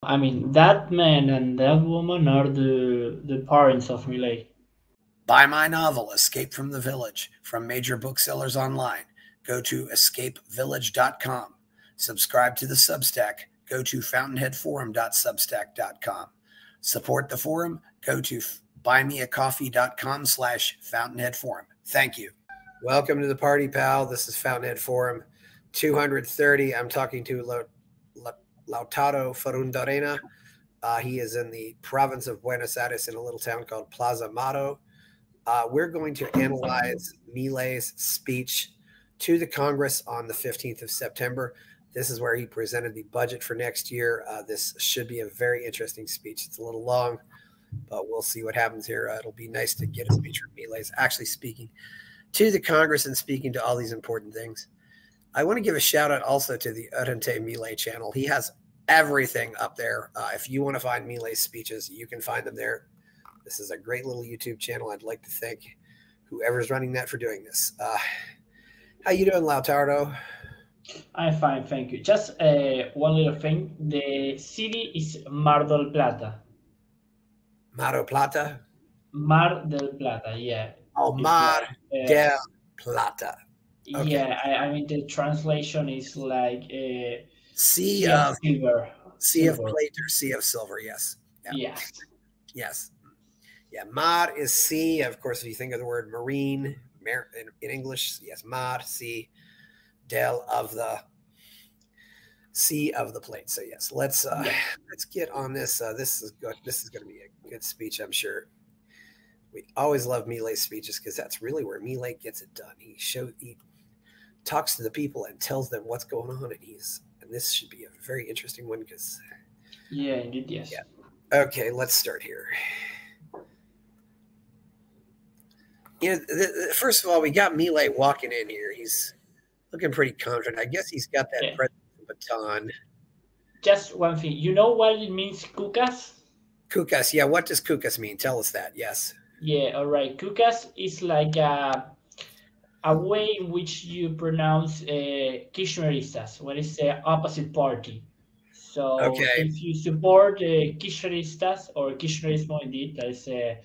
I mean, that man and that woman are the parents of Milei. Buy my novel, Escape from the Village, from major booksellers online. Go to escapevillage.com. Subscribe to the Substack. Go to fountainheadforum.substack.com. Support the forum. Go to buymeacoffee.com/fountainheadforum. Thank you. Welcome to the party, pal. This is Fountainhead Forum 230. I'm talking to Lautaro Furundarena. He is in the province of Buenos Aires in a little town called Plaza Mato. We're going to analyze Milei's speech to the Congress on the 15th of September. This is where he presented the budget for next year. This should be a very interesting speech. It's a little long, but we'll see what happens here. It'll be nice to get a speech from Milei's actually speaking to the Congress and speaking to all these important things. I want to give a shout out also to the Argentine Milei channel. He has everything up there. If you want to find Milei's speeches, you can find them there. This is a great little YouTube channel. I'd like to thank whoever's running that for doing this. How you doing, Lautaro? I'm fine, thank you. Just one little thing. The city is Mar del Plata. Mar Plata? Mar del Plata, yeah. Oh, Mar del Plata. Okay. Yeah, I mean, the translation is like sea of silver. Sea of plate or sea of silver, yes. Yeah. Yes. Yes. Yeah, mar is sea. Of course, if you think of the word marine in English, yes, mar, sea, del of the sea of the plate. So yes, let's get on this. This is good. This is going to be a good speech, I'm sure. We always love Milei's speeches because that's really where Milei gets it done. He talks to the people and tells them what's going on, and this should be a very interesting one because indeed, yes. Yeah. Okay, let's start here. First of all, we got Milei walking in here. He's looking pretty confident. I guess he's got that presidential baton. Just one thing. You know what it means, cucas? Cucas, yeah. What does cucas mean? Tell us that, yes. Yeah, all right. Cucas is like a way in which you pronounce Kirchneristas, what is the opposite party. So if you support Kirchneristas or Kirchnerismo, indeed, that is the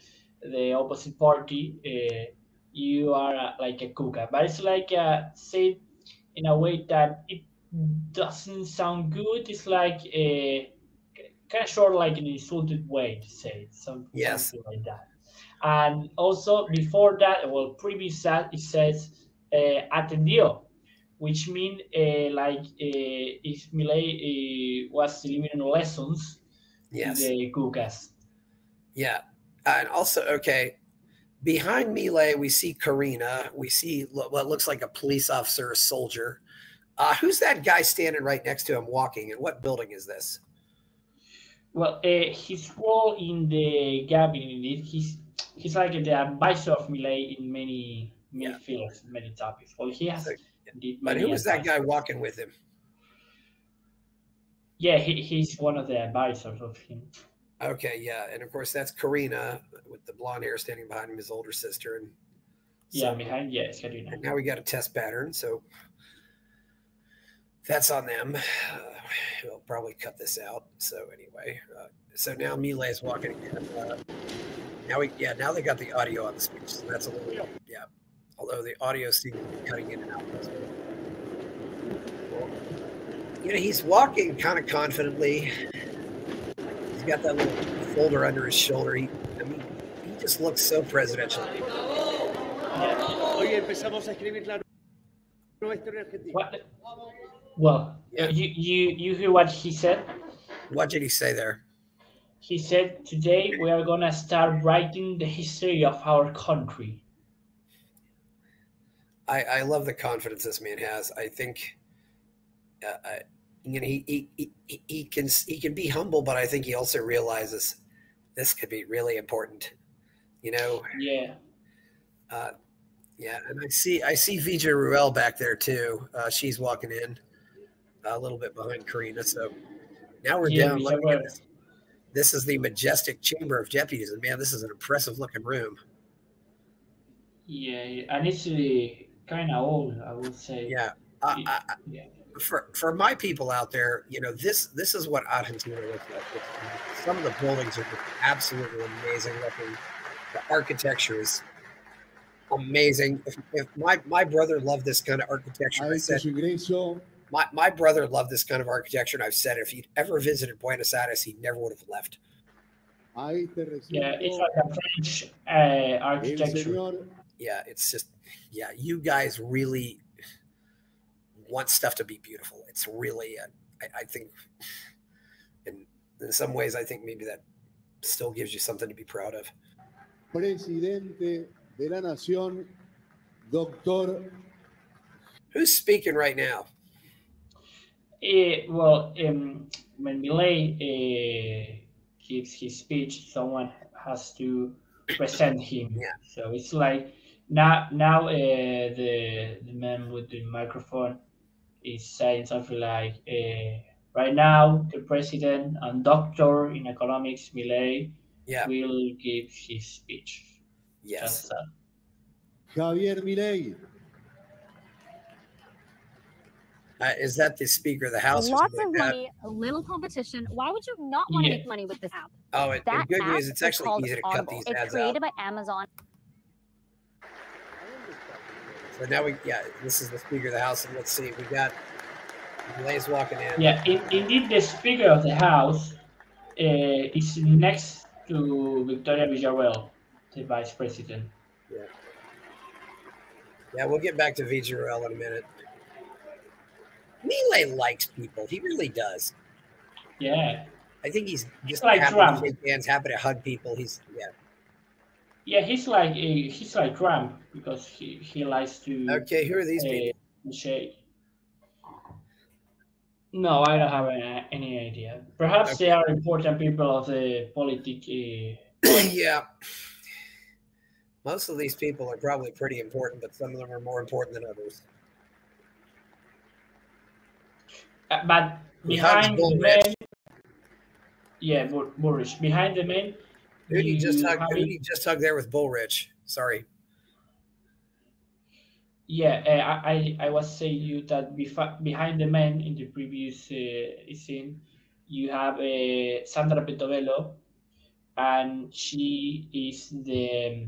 opposite party, you are like a cuca. But it's like said in a way that it doesn't sound good. It's like kind of short, like an insulted way to say it, something like that. And also before that, well, previous that, it says atendió, which means if Milei was delivering lessons to the cucas. Yeah. And also, behind Milei, we see Karina. We see what looks like a police officer, a soldier. Who's that guy standing right next to him walking? And what building is this? Well, his role in the cabinet, he's like the advisor of Milei in many fields, many topics. Well, he has. But who was that guy walking with him? Yeah, he's one of the advisors of him. Okay, yeah, and of course that's Karina with the blonde hair standing behind him, his older sister, and behind, it's Karina. And now we got a test pattern, so that's on them. We'll probably cut this out. So anyway, so now Milei is walking again. Now they got the audio on the speech, so that's a little Although the audio seems to be cutting in and out. He's walking kind of confidently. He's got that little folder under his shoulder. He just looks so presidential. Well, you hear what he said? What did he say there? He said, today we are going to start writing the history of our country. I love the confidence this man has. I think he can be humble, but I think he also realizes this could be really important. Yeah. And I see Vija Ruel back there too. She's walking in a little bit behind Karina. So now we're down looking at this. This is the majestic Chamber of Deputies, and man, this is an impressive looking room. Yeah, and it's kind of old, I would say. Yeah. for my people out there, you know, this is what Argentina looks like. Some of the buildings are just absolutely amazing looking. The architecture is amazing. If my brother loved this kind of architecture, I said, my brother loved this kind of architecture, and I've said if he'd ever visited Buenos Aires, he never would have left. Yeah, it's like a French architecture. Yeah, it's just, yeah, you guys really want stuff to be beautiful. It's really, I think, in some ways, I think maybe that still gives you something to be proud of. Presidente de la Nación, Doctor. Who's speaking right now? When Milei gives his speech, someone has to present him. Yeah. So it's like now the man with the microphone is saying something like, right now the president and doctor in economics, Milei, will give his speech. Yes. Javier Milei. Is that the Speaker of the House? Lots of money, a little competition. Why would you not want to make money with this app? Oh, the good news, it's actually easy to cut these ads out. It's created by Amazon. So now this is the Speaker of the House, and let's see, we got Milei's walking in. Yeah, indeed, the Speaker of the House is next to Victoria Villarreal, the Vice President. Yeah, we'll get back to Villarreal in a minute. Milei likes people. He really does. Yeah. I think he's just like happy Trump. to shake hands, happy to hug people. Yeah, he's like Trump because he likes to. Okay, who are these people? Shake. No, I don't have any idea. Perhaps they are important people of the politics. Yeah. Most of these people are probably pretty important, but some of them are more important than others. But behind the men, Bullrich. Behind the men, who did you just hug there with Bullrich? Sorry. Yeah, I was saying you that behind the men in the previous scene, you have Sandra Petovelo, and she is the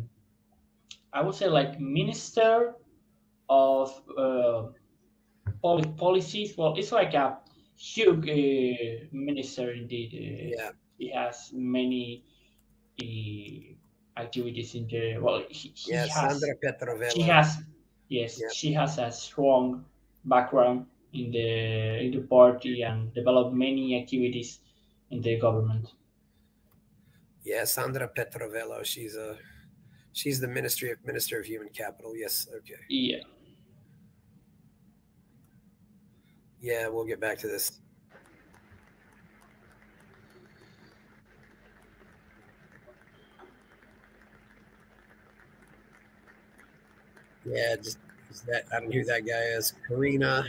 I would say like Minister of Public Policies. Well, it's like a huge minister indeed. He has many activities in the. Well, Sandra Petovelo. She has a strong background in the party and developed many activities in the government. Yeah, Sandra Petovelo. She's the Minister of Human Capital. Yes. Okay. Yeah. Yeah, we'll get back to this. Yeah, just that. I don't know who that guy is. Karina's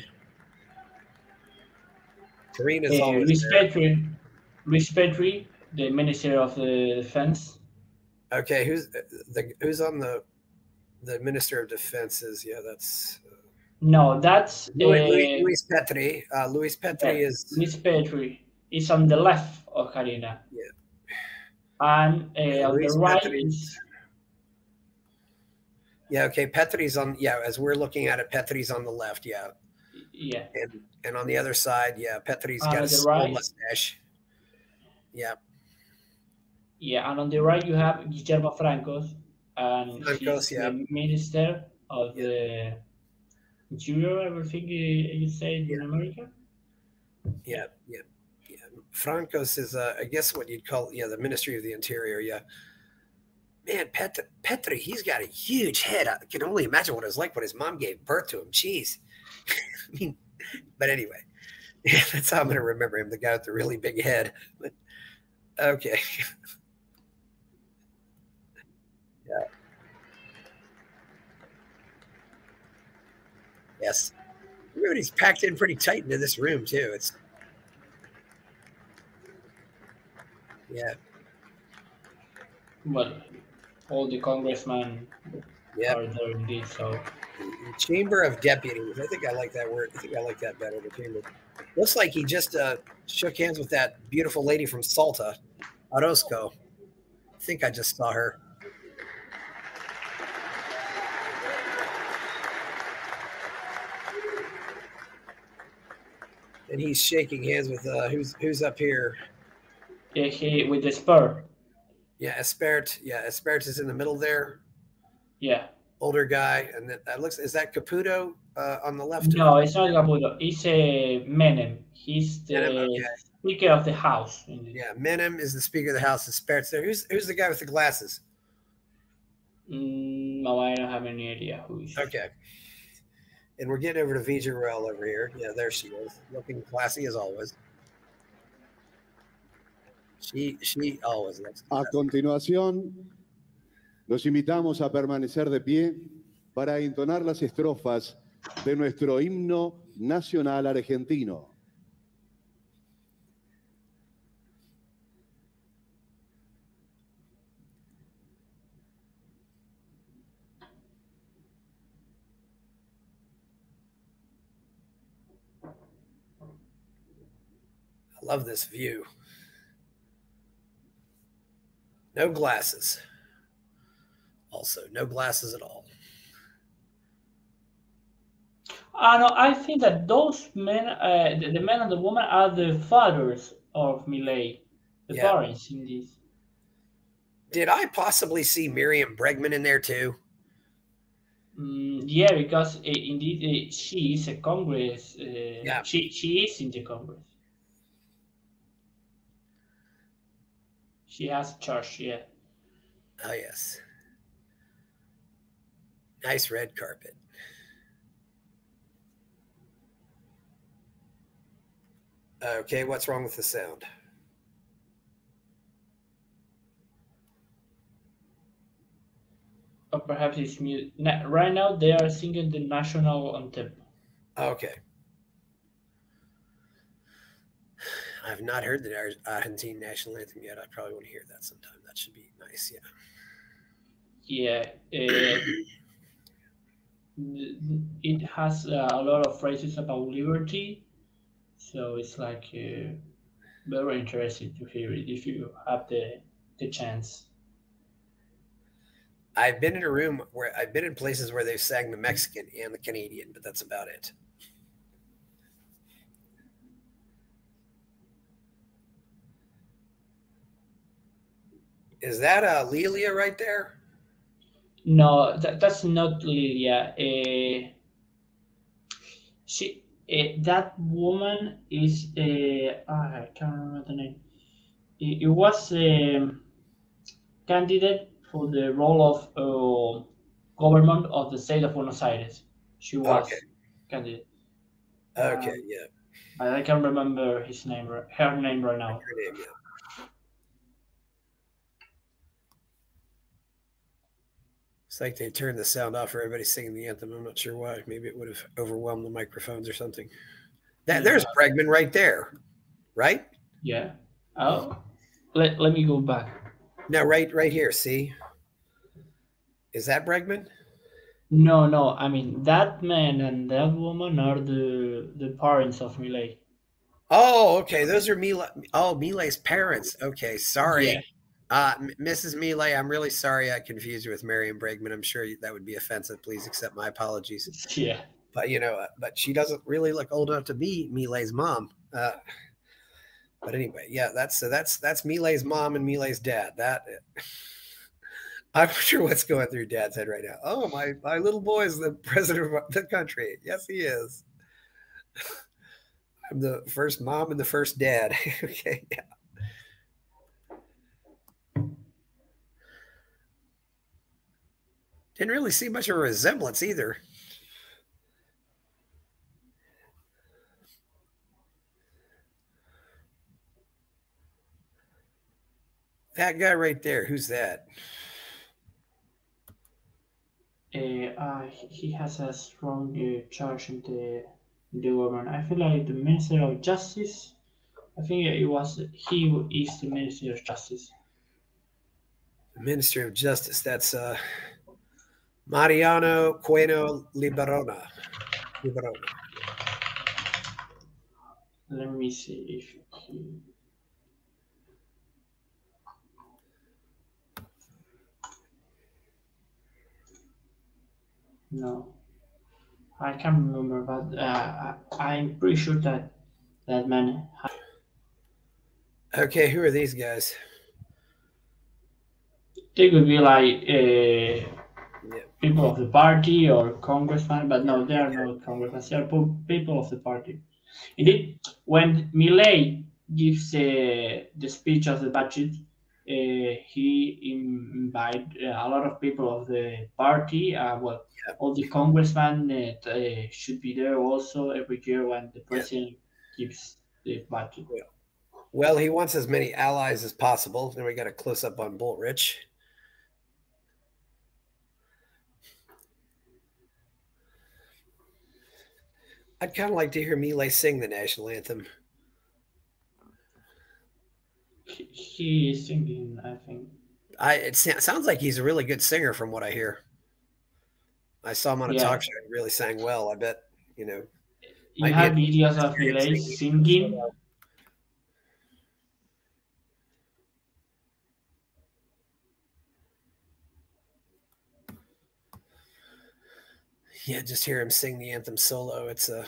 always Luis Petri, the Minister of the Defense. Okay, who's on the Minister of Defense? That's. No, that's Luis Petri. Luis Petri is. Luis Petri is on the left of Karina. Yeah. And on the right is. Yeah. Okay. Petri's on. Yeah. As we're looking at it, Petri's on the left. Yeah. Yeah. And on the other side, Petri's got a small mustache. Yeah. Yeah, and on the right you have Guillermo Francos, and he's the Minister of the Interior, I would think you say in America. Yeah. Francos is, I guess, what you'd call, the Ministry of the Interior. Yeah. Man, Petri, he's got a huge head. I can only imagine what it was like when his mom gave birth to him. Jeez. I mean, but anyway, that's how I'm going to remember him, the guy with the really big head. But, okay. Yeah. Yes. Everybody's packed in pretty tight into this room, too. It's. Yeah. Well, all the congressmen are there indeed, so. The Chamber of Deputies. I think I like that word. I think I like that better. The Chamber. Looks like he just shook hands with that beautiful lady from Salta, Orozco. I think I just saw her. And he's shaking hands with who's up here? Yeah, he with the spur. Yeah, Espert. Yeah, Espert is in the middle there. Yeah. Older guy, and that looks. Is that Caputo on the left? No, it's not Caputo. It's Menem. He's the Speaker of the House. Yeah, Menem is the Speaker of the House. Espert's there. Who's the guy with the glasses? No, I don't have any idea who is. Okay. And we're getting over to Vija Ruel over here. Yeah, there she is, looking classy as always. She always looks classy. A continuación, los invitamos a permanecer de pie para entonar las estrofas de nuestro himno nacional argentino. I love this view. No glasses. Also, no glasses at all. No, I think that those men, the man and the woman, are the fathers of Milei, the parents in this. Did I possibly see Miriam Bregman in there too? Yeah, because indeed she is a Congress. Yeah, she is in the Congress. She has charge, yeah. Oh, yes. Nice red carpet. Okay, what's wrong with the sound? Or perhaps it's mute. Right now, they are singing the national anthem. Okay. I've not heard the Argentine national anthem yet. I probably want to hear that sometime. That should be nice, yeah. Yeah. It has a lot of phrases about liberty. So it's like very interesting to hear it if you have the chance. I've been in places where they've sang the Mexican and the Canadian, but that's about it. Is that Lilia right there? No, that's not Lilia. That woman is I can't remember the name. It was a candidate for the role of government of the state of Buenos Aires. She was candidate. Okay, yeah. I can't remember her name right now. Her name, yeah. It's like they turned the sound off for everybody singing the anthem. I'm not sure why. Maybe it would have overwhelmed the microphones or something. There's Bregman right there, right? Yeah. Oh, let me go back. No, right here. See, is that Bregman? No. I mean, that man and that woman are the parents of Milei. Oh, okay. Those are Milei's parents. Okay, sorry. Yeah. Mrs. Milei, I'm really sorry I confused you with Miriam Bregman. I'm sure that would be offensive. Please accept my apologies. Yeah. But, but she doesn't really look old enough to be Milei's mom. But anyway, yeah, that's Milei's mom and Milei's dad. I'm sure what's going through Dad's head right now. Oh, my little boy is the president of the country. Yes, he is. I'm the first mom and the first dad. Okay, yeah. Didn't really see much of a resemblance either. That guy right there, who's that? He has a strong charge in the government. I feel like the Minister of Justice. I think he is the Minister of Justice. The Minister of Justice. That's Mariano Cueno Liberona. Let me see if he... No, I can't remember, but I'm pretty sure that that man. Okay, who are these guys? They could be like people of the party or congressman, but no, they are not congressmen. They are people of the party. Indeed, when Milei gives the speech of the budget, he invite a lot of people of the party. All the congressmen should be there also every year when the president gives the budget. Well, he wants as many allies as possible. Then we got a close up on Bullrich. I'd kind of like to hear Milei sing the national anthem. He is singing, I think. It sounds like he's a really good singer from what I hear. I saw him on a talk show. He really sang well. I bet, you know. You have videos of Milei singing. Yeah, just hear him sing the anthem solo. It's a...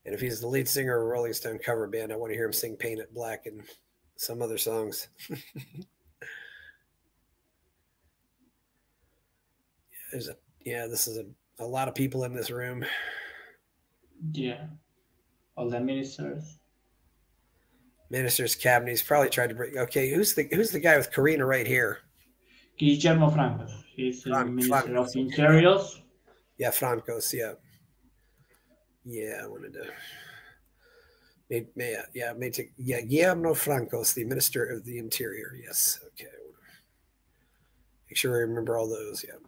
And if he's the lead singer of a Rolling Stone cover band, I want to hear him sing Paint It Black and some other songs. This is a lot of people in this room. Yeah. All the ministers. Ministers, cabinet. He's probably tried to bring... Okay, who's the guy with Karina right here? Guillermo Francos. He's the Minister of Interiors. Yeah, Francos, yeah. Yeah, I wanted to... Guillermo Francos, the Minister of the Interior. Yes, okay. Make sure I remember all those, yeah.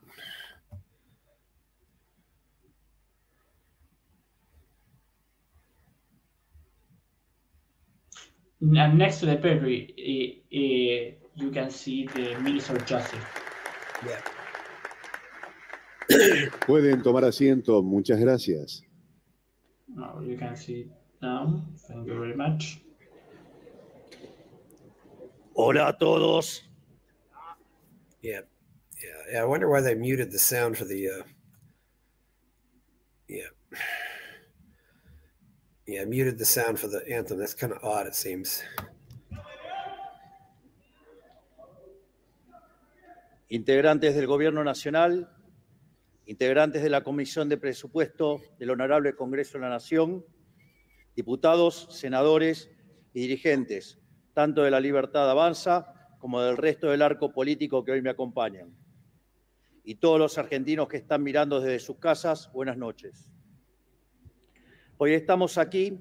And next to the pedigree, you can see the Minister of Justice. Yeah. Pueden tomar asiento. Muchas gracias. Now you can see it now. Thank you very much. Hola a todos. Yeah. I wonder why they muted the sound for the... muted the sound for the anthem. That's kind of odd, it seems. Integrantes del Gobierno Nacional, integrantes de la Comisión de Presupuesto del Honorable Congreso de la Nación, diputados, senadores y dirigentes, tanto de la Libertad Avanza como del resto del arco político que hoy me acompañan. Y todos los argentinos que están mirando desde sus casas, buenas noches. Hoy estamos aquí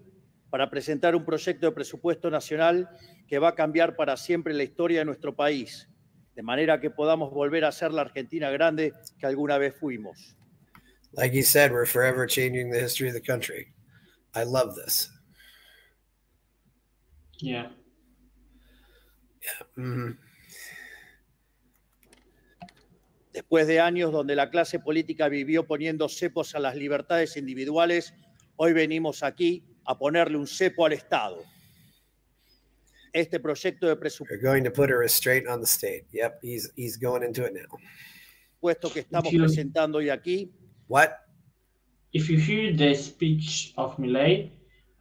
para presentar un proyecto de presupuesto nacional que va a cambiar para siempre la historia de nuestro país, de manera que podamos volver a ser la Argentina grande que alguna vez fuimos. Like you said, we're forever changing the history of the country. I love this. Yeah. Mm-hmm. Después de años donde la clase política vivió poniendo cepos a las libertades individuales, hoy venimos aquí a ponerle un cepo al Estado. Este proyecto de presupuesto... We're going to put a restraint on the state. Yep, he's going into it now. Puesto que estamos presentando hoy aquí... What? If you hear the speech of Milei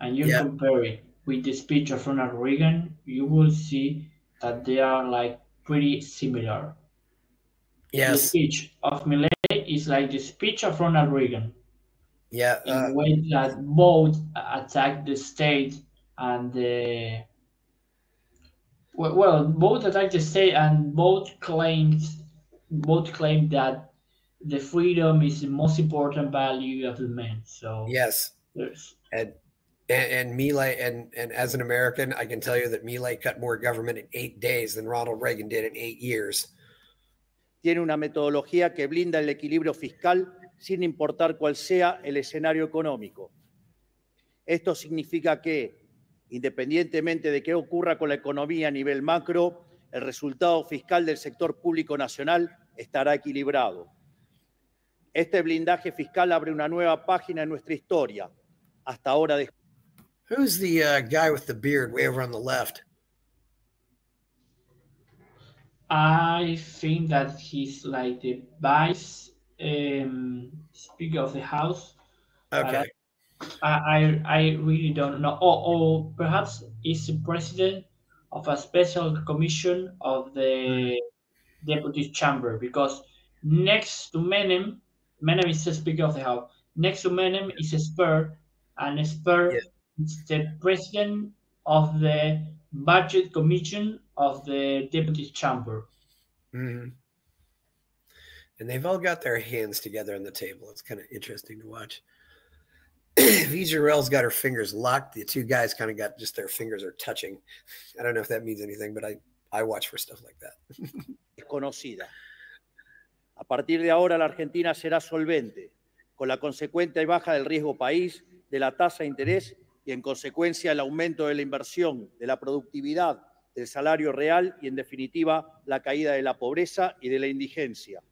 and you compare it with the speech of Ronald Reagan, you will see that they are like pretty similar. Yes. The speech of Milei is like the speech of Ronald Reagan. Yeah. In a way that both attack the state and the... Well, both attack the state and both claim that the freedom is the most important value of the man. So yes, and Milei, and as an American, I can tell you that Milei cut more government in 8 days than Ronald Reagan did in 8 years. Tiene una metodología que blinda el equilibrio fiscal sin importar cuál sea el escenario económico. Esto significa que, independientemente de qué ocurra con la economía a nivel macro, el resultado fiscal del sector público nacional estará equilibrado. Este blindaje fiscal abre una nueva página en nuestra historia. Hasta ahora de... Who's the guy with the beard way over on the left? I think that he's like the vice speaker of the house. Okay. I really don't know. Or perhaps he's the president of a special commission of the deputy chamber, because next to Menem, Menem is the speaker of the house. Next to Menem is Spur, and Spur is the president of the budget commission of the deputy chamber. Mm-hmm. And they've all got their hands together on the table. It's kind of interesting to watch. Vigerel's got her fingers locked. The two guys kind of got just their fingers are touching. I don't know if that means anything, but I watch for stuff like that. Desconocida. A partir de ahora, la Argentina será solvente, con la consecuente baja del riesgo país, de la tasa de interés y, en consecuencia, el aumento de la inversión, de la productividad, del salario real y, en definitiva, la caída de la pobreza y de la indigencia.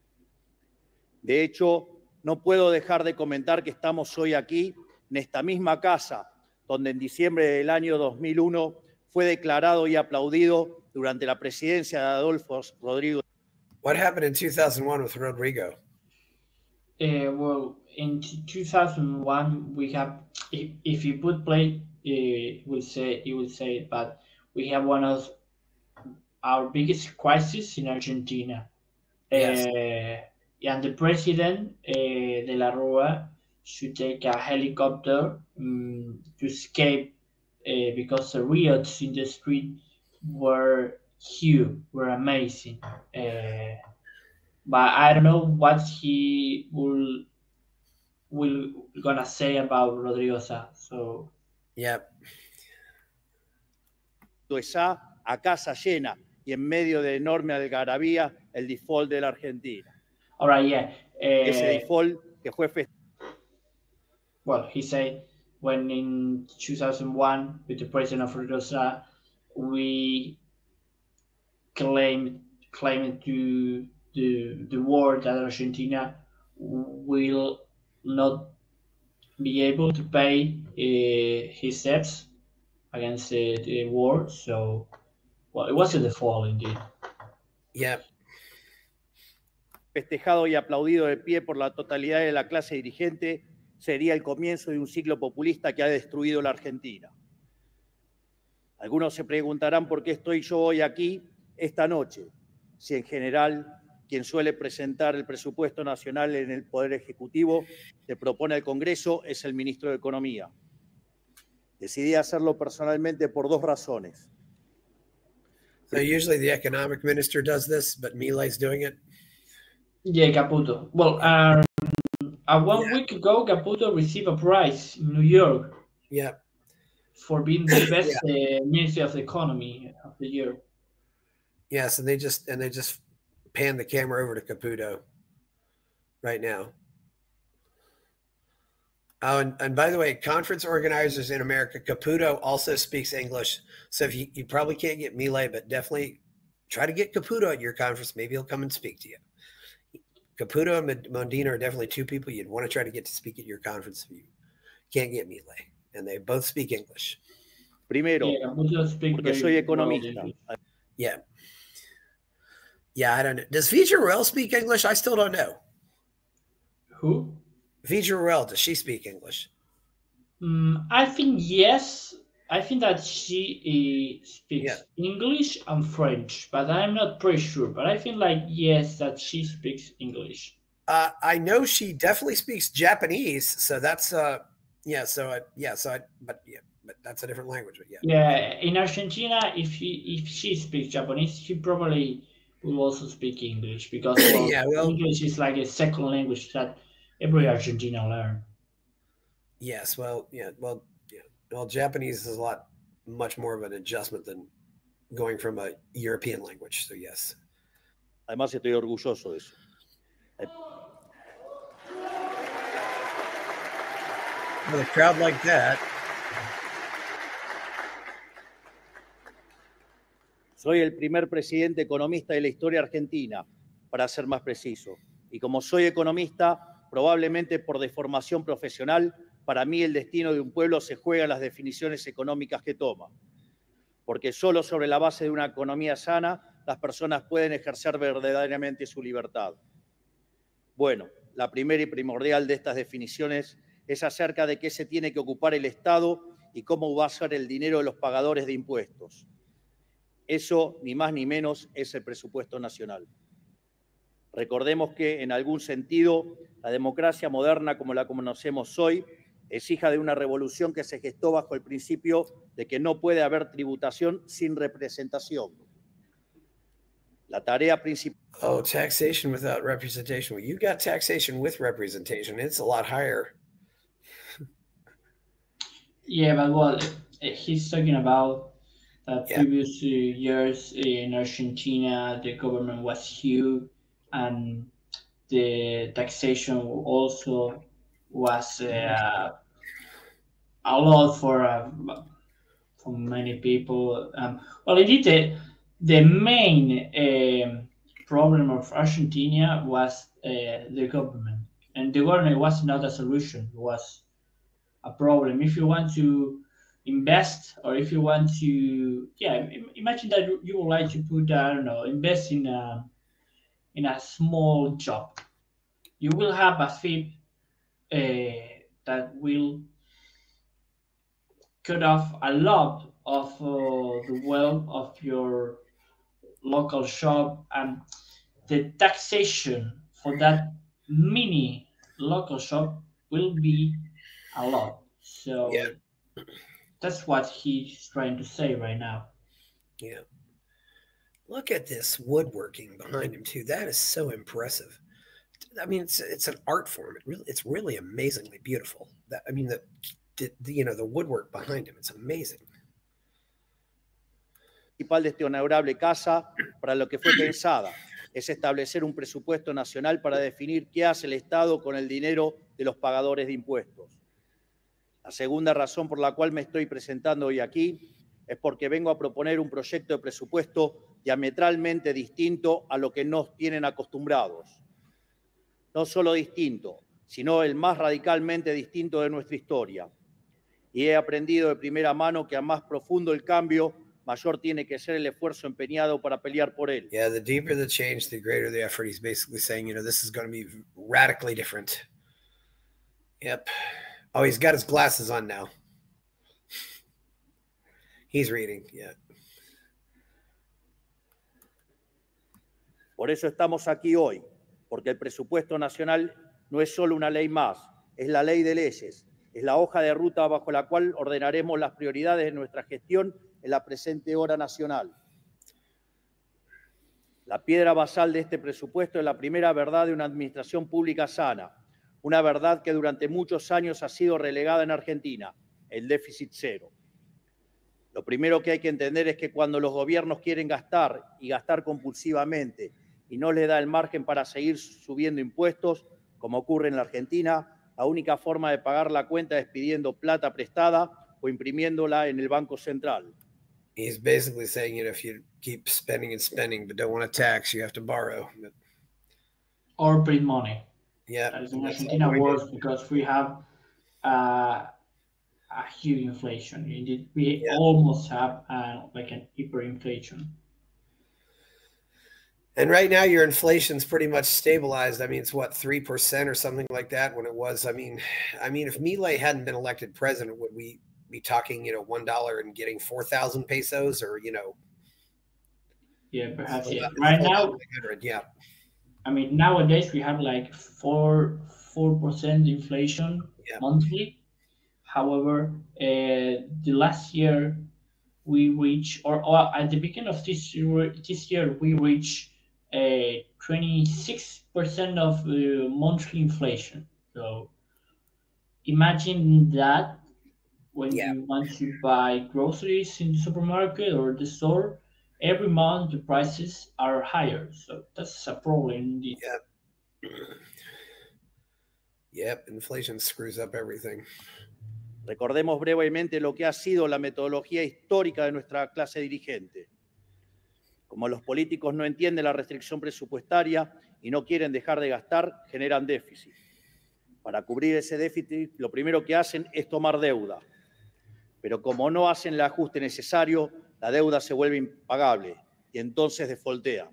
De hecho, no puedo dejar de comentar que estamos hoy aquí, en esta misma casa, donde en diciembre del año 2001 fue declarado y aplaudido durante la presidencia de Adolfo Rodrigo. What happened in 2001 with Rodrigo? Well, in 2001 we have, if you put play, it will say it, but we have one of our biggest crises in Argentina. Yes. And the president, De la Rua, should take a helicopter to escape because the riots in the street were huge, were amazing. But I don't know what he will gonna say about Rodrigo Sá. So, yep. A casa llena y en medio de enorme algarabía, el default de la Argentina. All right, yeah. Ese default que fue well, he said when in 2001, with the president of Rodrigo Sá, we claimed to the war that Argentina will not be able to pay his debts against the war. So, well, it was a default indeed. Yeah. Festejado y aplaudido de pie por la totalidad de la clase dirigente, sería el comienzo de un ciclo populista que ha destruido la Argentina. Algunos se preguntarán por qué estoy yo hoy aquí esta noche, si en general quien suele presentar el presupuesto nacional en el Poder Ejecutivo que propone al Congreso es el ministro de Economía. Decidí hacerlo personalmente por dos razones. So usually the economic minister does this, but Milei's doing it? Yeah, Caputo. Well, 1 week ago, Caputo received a prize in New York. Yeah. For being the best Minister of the Economy of the year. Yes, and they just pan the camera over to Caputo right now. Oh, and by the way, conference organizers in America, Caputo also speaks English. So if you probably can't get Milei, but definitely try to get Caputo at your conference. Maybe he'll come and speak to you. Caputo and Mondino are definitely two people you'd want to try to get to speak at your conference if you can't get Milei. And they both speak English. Primero, porque soy economista. Yeah. Yeah, I don't know. Does Vigerel speak English? I still don't know. Who? Vigerel, does she speak English? I think yes. I think that she speaks English and French, but I'm not pretty sure. But I think yes, that she speaks English. I know she definitely speaks Japanese, so that's but that's a different language. But yeah, in Argentina, if she speaks Japanese, she probably will also speak English because English is like a second language that every Argentina learn. Yes, well, Japanese is much more of an adjustment than going from a European language. So yes. Además, estoy orgulloso de eso. With a crowd like that. Soy el primer presidente economista de la historia argentina, para ser más preciso. Y como soy economista, probablemente por deformación profesional, para mí el destino de un pueblo se juega en las definiciones económicas que toma. Porque solo sobre la base de una economía sana, las personas pueden ejercer verdaderamente su libertad. Bueno, la primera y primordial de estas definiciones es acerca de qué se tiene que ocupar el Estado y cómo va a ser el dinero de los pagadores de impuestos. Eso, ni más ni menos, es el presupuesto nacional. Recordemos que, en algún sentido, la democracia moderna, como la conocemos hoy, es hija de una revolución que se gestó bajo el principio de que no puede haber tributación sin representación. La tarea principal... Oh, taxation without representation. Well, you got taxation with representation. It's a lot higher. Yeah, but well, he's talking about previous years in Argentina, the government was huge, and the taxation also was a lot for many people. Well, indeed, the main problem of Argentina was the government, and the government was not a solution. It was a problem. If you want to invest, or if you want to, imagine that you would like to put, I don't know, invest in a small job. You will have a fee that will cut off a lot of the wealth of your local shop, and the taxation for that mini local shop will be a lot. So that's what he's trying to say right now. Yeah. Look at this woodworking behind him too. That is so impressive. I mean, it's an art form. It's really amazingly beautiful. The woodwork behind him, it's amazing. Principal de esta honorable casa, para lo que fue pensada, es establecer un presupuesto nacional para definir qué hace el Estado con el dinero de los pagadores de impuestos. La segunda razón por la cual me estoy presentando hoy aquí es porque vengo a proponer un proyecto de presupuesto diametralmente distinto a lo que nos tienen acostumbrados. No solo distinto, sino el más radicalmente distinto de nuestra historia. Y he aprendido de primera mano que a más profundo el cambio, mayor tiene que ser el esfuerzo empeñado para pelear por él. Yeah, the deeper the change, the greater the effort. He's basically saying, this is going to be radically different. Yep. Oh, he's got his glasses on now. He's reading, yeah. Por eso estamos aquí hoy, porque el presupuesto nacional no es solo una ley más, es la ley de leyes, es la hoja de ruta bajo la cual ordenaremos las prioridades de nuestra gestión en la presente hora nacional. La piedra basal de este presupuesto es la primera verdad de una administración pública sana, una verdad que durante muchos años ha sido relegada en Argentina, el déficit cero. Lo primero que hay que entender es que cuando los gobiernos quieren gastar y gastar compulsivamente y no les da el margen para seguir subiendo impuestos, como ocurre en la Argentina, la única forma de pagar la cuenta es pidiendo plata prestada o imprimiéndola en el Banco Central. He's basically saying, if you keep spending and spending but don't want to tax, you have to borrow. Or print money. Yeah. That is in Argentina worse because we have a huge inflation. Indeed, we almost have like an hyperinflation. And right now your inflation's pretty much stabilized. I mean, it's what, 3% or something like that when it was. I mean, if Milei hadn't been elected president, would we be talking, $1 and getting 4,000 pesos or, Yeah, perhaps. Yeah. Right now, yeah. I mean, nowadays we have like 4% inflation monthly. However, the last year we reached, or at the beginning of this year we reached 26% of monthly inflation. So imagine that when you want to buy groceries in the supermarket or the store, every month the prices are higher. So that's a problem indeed. Yep, inflation screws up everything. Recordemos brevemente lo que ha sido la metodología histórica de nuestra clase dirigente. Como los políticos no entienden la restricción presupuestaria y no quieren dejar de gastar, generan déficit. Para cubrir ese déficit, lo primero que hacen es tomar deuda. Pero como no hacen el ajuste necesario, la deuda se vuelve impagable y entonces defaultea.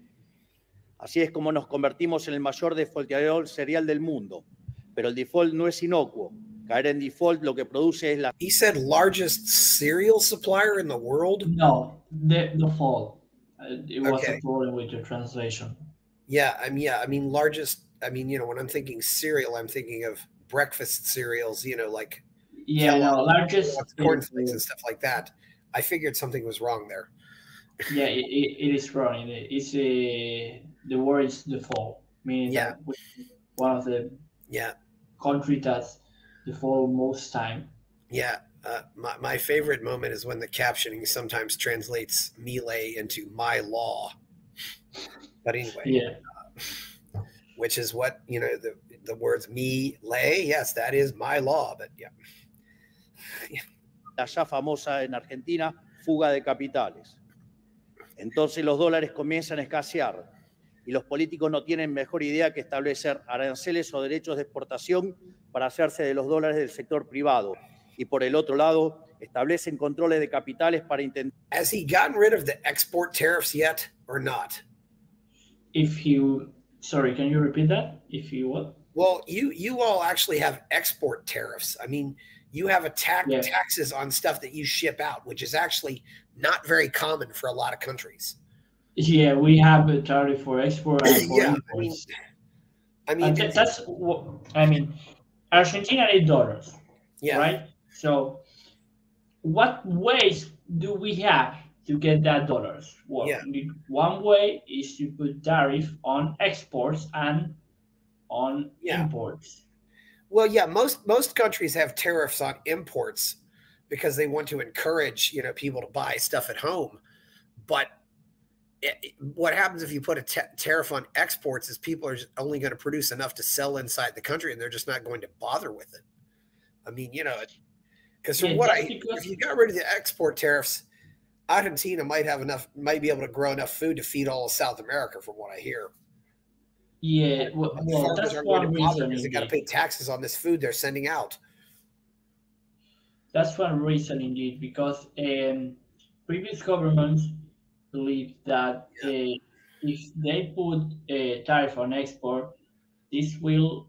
Así es como nos convertimos en el mayor defaulteador serial del mundo. Pero el default no es inocuo. Caer en default lo que produce es la... He said largest cereal supplier in the world? No, the fall. It was Okay. a problem with the translation. Yeah, I mean largest, you know, when I'm thinking cereal, I'm thinking of breakfast cereals, you know, like Yeah, no, largest cornflakes and stuff like that. I figured something was wrong there. Yeah, it is wrong. It's the word is the fall, meaning that one of the country that's the fall most time. Yeah, my favorite moment is when the captioning sometimes translates Milei into my law. But anyway, which is what, you know, the words Milei, yes, that is my law, but yeah. La ya famosa en Argentina, fuga de capitales. Entonces los dólares comienzan a escasear y los políticos no tienen mejor idea que establecer aranceles o derechos de exportación para hacerse de los dólares del sector privado. Y por el otro lado, establecen controles de capitales para intentar... Has he gotten rid of the export tariffs yet or not? Sorry, can you repeat that? If you what? Well, you all actually have export tariffs. I mean, you have taxes on stuff that you ship out, which is actually not very common for a lot of countries. Yeah, we have a tariff for export and for imports. I mean, that's what I mean. Argentina is dollars, right? So, what ways do we have to get that dollars? Well, one way is to put tariff on exports and on imports. Well, yeah, most countries have tariffs on imports because they want to encourage, you know, people to buy stuff at home. But what happens if you put a tariff on exports is people are only going to produce enough to sell inside the country, and they're just not going to bother with it. I mean, you know, because if you got rid of the export tariffs, Argentina might be able to grow enough food to feed all of South America, from what I hear. Yeah, well that's one reason. Because they got to pay taxes on this food they're sending out. That's one reason, indeed, because previous governments believe that if they put a tariff on export, this will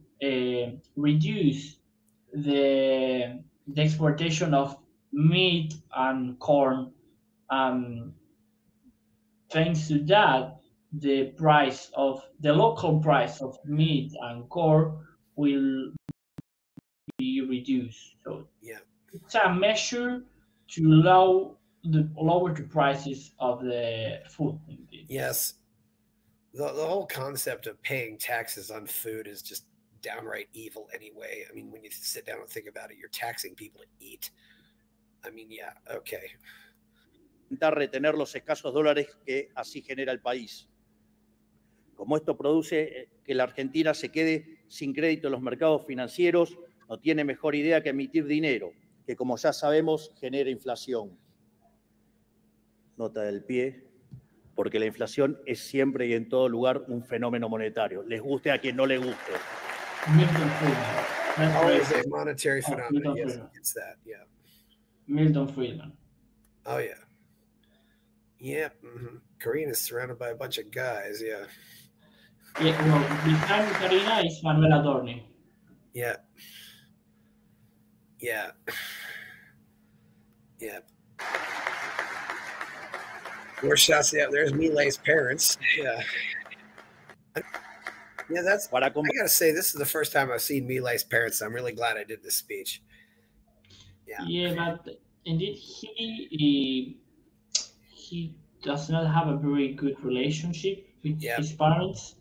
reduce the exportation of meat and corn. Thanks to that, the local price of meat and corn will be reduced. So it's a measure to lower the prices of the food. Indeed. Yes, the whole concept of paying taxes on food is just downright evil anyway. I mean, when you sit down and think about it, you're taxing people to eat. I mean, yeah, okay. Intentar retener los escasos dólares que así genera el país. Como esto produce que la Argentina se quede sin crédito en los mercados financieros, no tiene mejor idea que emitir dinero, que como ya sabemos genera inflación. Nota del pie, porque la inflación es siempre y en todo lugar un fenómeno monetario, les guste a quien no le guste. Milton Friedman. Always a monetary phenomenon. Yes, it's that. Yeah. Milton Friedman. Oh yeah. Yeah. Karina is surrounded by a bunch of guys. Yeah. Yeah. Well, behind Karina is Manuel Adorni. Yeah. Yeah. Yeah. More shots. Yeah. There's Milei's parents. Yeah. Yeah, I gotta say, this is the first time I've seen Milei's parents. I'm really glad I did this speech. Yeah. Yeah, but indeed, he does not have a very good relationship with his parents.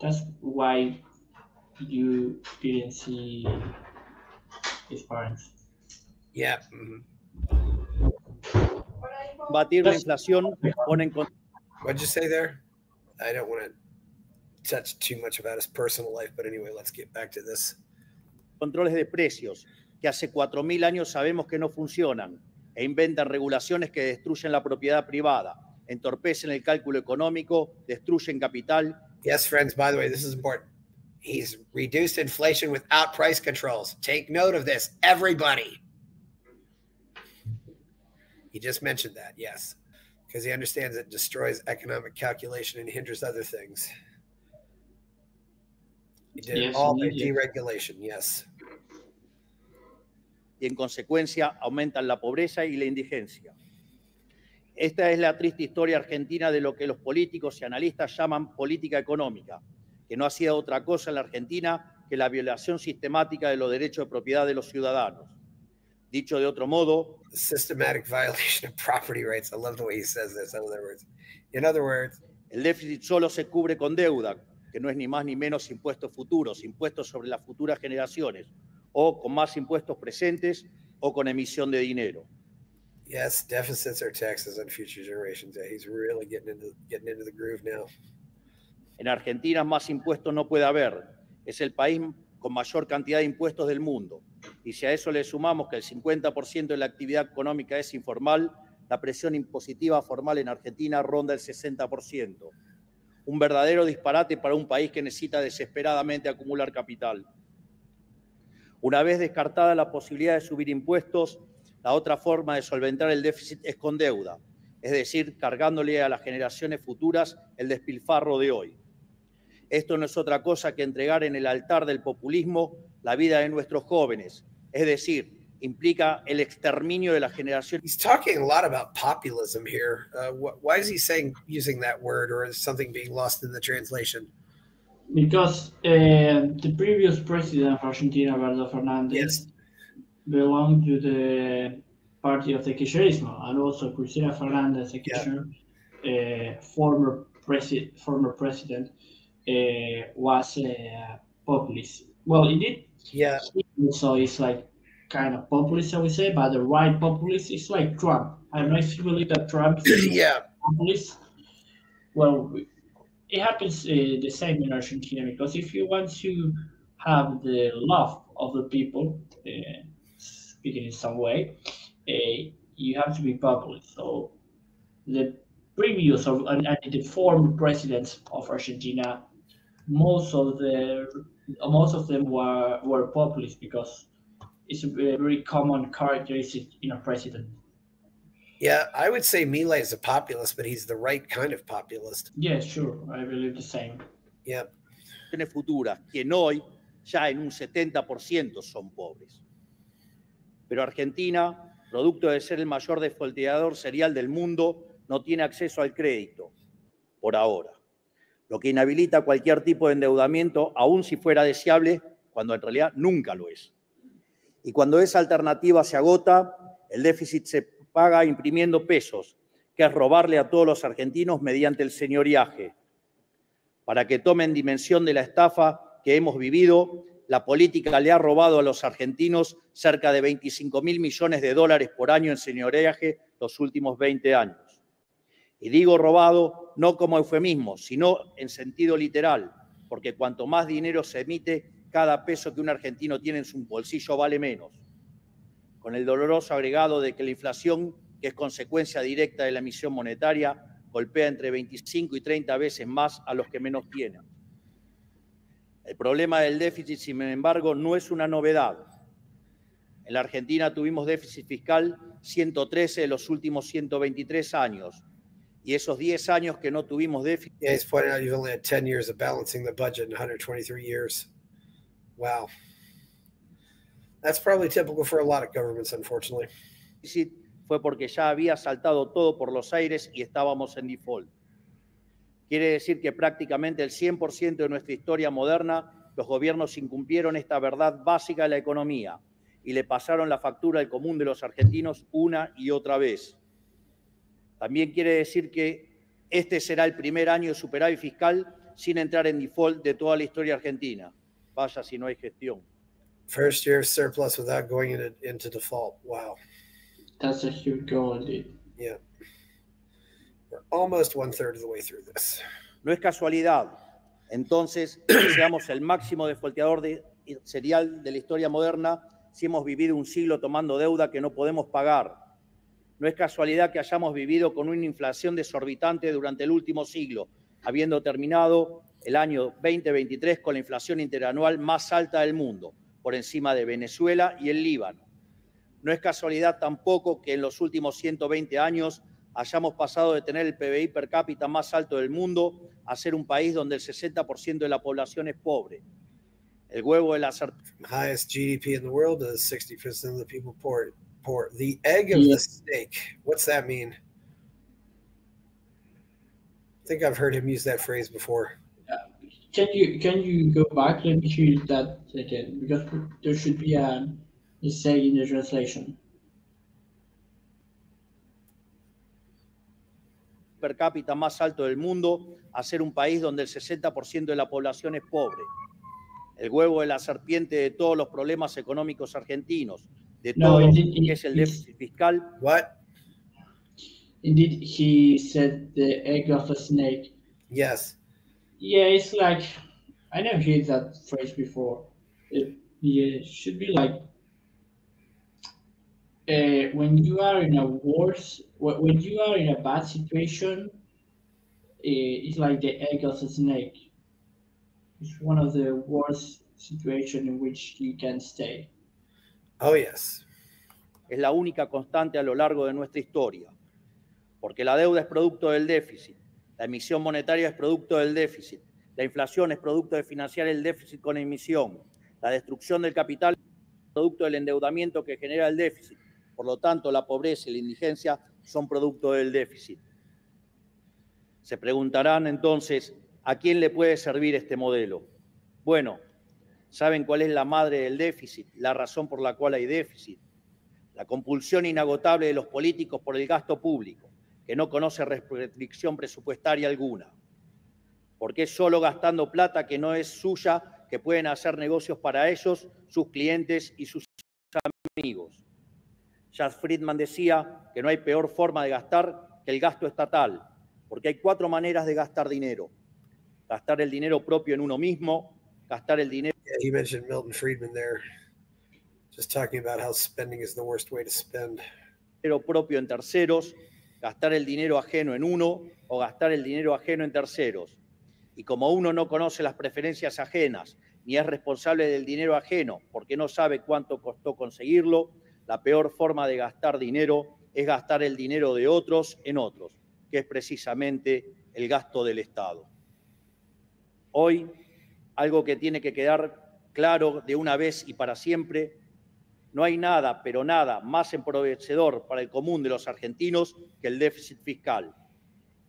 That's why you didn't see his parents. Yeah. Batir la inflación ponen con... What'd you say there? I don't want to touch too much about his personal life, but anyway, let's get back to this. Controles de precios, que hace 4.000 años sabemos que no funcionan, e inventan regulaciones que destruyen la propiedad privada. entorpecen el cálculo económico, destruyen capital. Yes, friends, by the way, this is important. He's reduced inflation without price controls. Take note of this, everybody. He just mentioned that, yes, because he understands it destroys economic calculation and hinders other things. He did it all by deregulation, yes. Y en consecuencia aumentan la pobreza y la indigencia. Esta es la triste historia argentina de lo que los políticos y analistas llaman política económica, que no ha sido otra cosa en la Argentina que la violación sistemática de los derechos de propiedad de los ciudadanos. Dicho de otro modo, systematic violation of property rights. I love the way he says this. In other words, el déficit solo se cubre con deuda, que no es ni más ni menos impuestos futuros, impuestos sobre las futuras generaciones, o con más impuestos presentes, o con emisión de dinero. Yes, deficits are taxes on future generations. Yeah, he's really getting into the groove now. En Argentina más impuestos no puede haber. Es el país con mayor cantidad de impuestos del mundo. Y si a eso le sumamos que el 50% de la actividad económica es informal, la presión impositiva formal en Argentina ronda el 60%. Un verdadero disparate para un país que necesita desesperadamente acumular capital. Una vez descartada la posibilidad de subir impuestos, la otra forma de solventar el déficit es con deuda, es decir, cargándole a las generaciones futuras el despilfarro de hoy. Esto no es otra cosa que entregar en el altar del populismo la vida de nuestros jóvenes, es decir, implica el exterminio de la generación. He's talking a lot about populism here. Why is he using that word, or is something being lost in the translation? Because the previous president of Argentina, Gerardo Fernández, belonged to the party of the Kirchnerismo, and also Cristina Fernández, the Kirchner, former president, was a populist. Well, indeed, yeah. So it's like kind of populist, I would say, but the right populist is like Trump. I don't know if you believe that Trump is populist. Well, it happens the same in Argentina, because if you want to have the love of the people, speaking in some way, you have to be populist. So the previous and the former presidents of Argentina, most of them were populist, because it's a very common characteristic in a president. Yeah, I would say Milei is a populist, but he's the right kind of populist. Yeah, sure. I believe the same. Yeah. Futuras, quien hoy ya en un 70% son pobres. Pero Argentina, producto de ser el mayor desfolteador serial del mundo, no tiene acceso al crédito, por ahora. Lo que inhabilita cualquier tipo de endeudamiento, aun si fuera deseable, cuando en realidad nunca lo es. Y cuando esa alternativa se agota, el déficit se paga imprimiendo pesos, que es robarle a todos los argentinos mediante el señoriaje. Para que tomen dimensión de la estafa que hemos vivido, la política le ha robado a los argentinos cerca de 25.000 millones de dólares por año en señoriaje los últimos 20 años. Y digo robado no como eufemismo, sino en sentido literal, porque cuanto más dinero se emite, cada peso que un argentino tiene en su bolsillo vale menos. Con el doloroso agregado de que la inflación, que es consecuencia directa de la emisión monetaria, golpea entre 25 y 30 veces más a los que menos tienen. El problema del déficit, sin embargo, no es una novedad. En la Argentina tuvimos déficit fiscal 113 de los últimos 123 años. Y esos 10 años que no tuvimos déficit... Yeah, he's pointing out you've only had 10 years of balancing the budget in 123 years. Wow. That's probably typical for a lot of governments, unfortunately. Fue porque ya había saltado todo por los aires y estábamos en default. Quiere decir que prácticamente el 100% de nuestra historia moderna, los gobiernos incumplieron esta verdad básica de la economía y le pasaron la factura al común de los argentinos una y otra vez. También quiere decir que este será el primer año de superávit fiscal sin entrar en default de toda la historia argentina. Vaya si no hay gestión. First year of surplus without going into default. Wow. That's a huge goal indeed. Yeah. We're almost 1/3 of the way through this. No es casualidad, entonces, que seamos el máximo desfolteador serial de la historia moderna si hemos vivido un siglo tomando deuda que no podemos pagar. No es casualidad que hayamos vivido con una inflación desorbitante durante el último siglo, habiendo terminado el año 2023 con la inflación interanual más alta del mundo, por encima de Venezuela y el Líbano. No es casualidad tampoco que en los últimos 120 años hayamos pasado de tener el PBI per cápita más alto del mundo a ser un país donde el 60% de la población es pobre. El huevo de la serpiente. Highest GDP in the world is 60% of the people poor. The egg of the snake. What's that mean? I think I've heard him use that phrase before. Can you go back? Let me hear that again, because there should be a mistake in the translation. Per cápita más alto del mundo a ser un país donde el 60% de la población es pobre. El huevo de la serpiente de todos los problemas económicos argentinos, de todo lo que es el déficit fiscal. What? Indeed, he said the egg of a snake. Yes. Yeah, it's like, I never heard that phrase before. It should be like, when you are in when you are in a bad situation, it's like the egg of a snake. It's one of the worst situations in which you can stay. Oh, yes. Es la única constante a lo largo de nuestra historia, porque la deuda es producto del déficit, la emisión monetaria es producto del déficit, la inflación es producto de financiar el déficit con emisión, la destrucción del capital es producto del endeudamiento que genera el déficit. Por lo tanto, la pobreza y la indigencia son producto del déficit. Se preguntarán entonces, ¿a quién le puede servir este modelo? Bueno, ¿saben cuál es la madre del déficit? La razón por la cual hay déficit. La compulsión inagotable de los políticos por el gasto público, que no conoce restricción presupuestaria alguna. Porque es solo gastando plata que no es suya que pueden hacer negocios para ellos, sus clientes y sus amigos. Jazz Friedman decía que no hay peor forma de gastar que el gasto estatal, porque hay 4 maneras de gastar dinero. Gastar el dinero propio en uno mismo, gastar el dinero... Yeah, he mentioned Milton Friedman there, just talking about how spending is the worst way to spend. Dinero propio en terceros, gastar el dinero ajeno en uno o gastar el dinero ajeno en terceros. Y como uno no conoce las preferencias ajenas ni es responsable del dinero ajeno porque no sabe cuánto costó conseguirlo, la peor forma de gastar dinero es gastar el dinero de otros en otros, que es precisamente el gasto del Estado. Hoy, algo que tiene que quedar claro de una vez y para siempre, no hay nada, pero nada, más empobrecedor para el común de los argentinos que el déficit fiscal.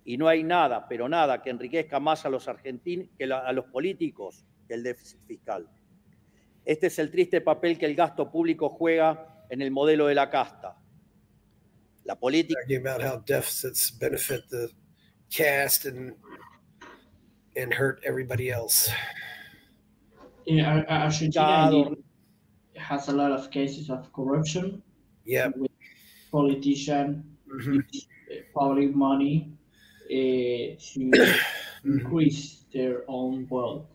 Y no hay nada, pero nada, que enriquezca más a los argentinos que a los políticos que el déficit fiscal. Este es el triste papel que el gasto público juega en el modelo de la casta. La política... Talking about how deficits benefit the caste and hurt everybody else. Yeah, Argentina has a lot of cases of corruption. Yeah, with politicians public money to increase their own wealth.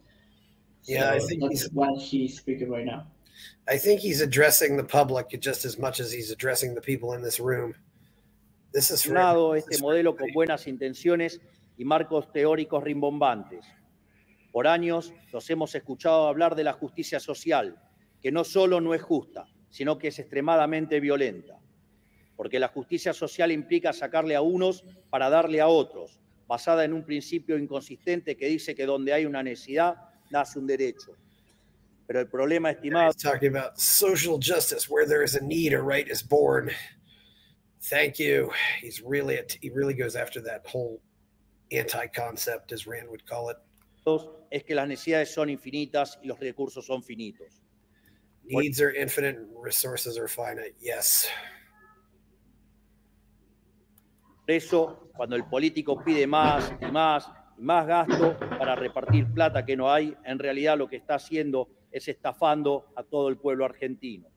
Yeah, So I think that's what he's speaking right now. I think he's addressing the public just as much as he's addressing the people in this room. This is for este modelo con buenas intenciones y marcos teóricos rimbombantes. Por años nos hemos escuchado hablar de la justicia social, que no solo no es justa, sino que es extremadamente violenta. Porque la justicia social implica sacarle a unos para darle a otros, basada en un principio inconsistente que dice que donde hay una necesidad, nace un derecho. Pero el problema, estimado... He's talking about social justice, where there is a need, a right is born. Thank you. He really goes after that whole anti-concept, as Rand would call it. Es que las necesidades son infinitas y los recursos son finitos. Needs are infinite, resources are finite. Yes. Por eso, cuando el político pide más y más y más gasto para repartir plata que no hay, en realidad lo que está haciendo es estafando a todo el pueblo argentino.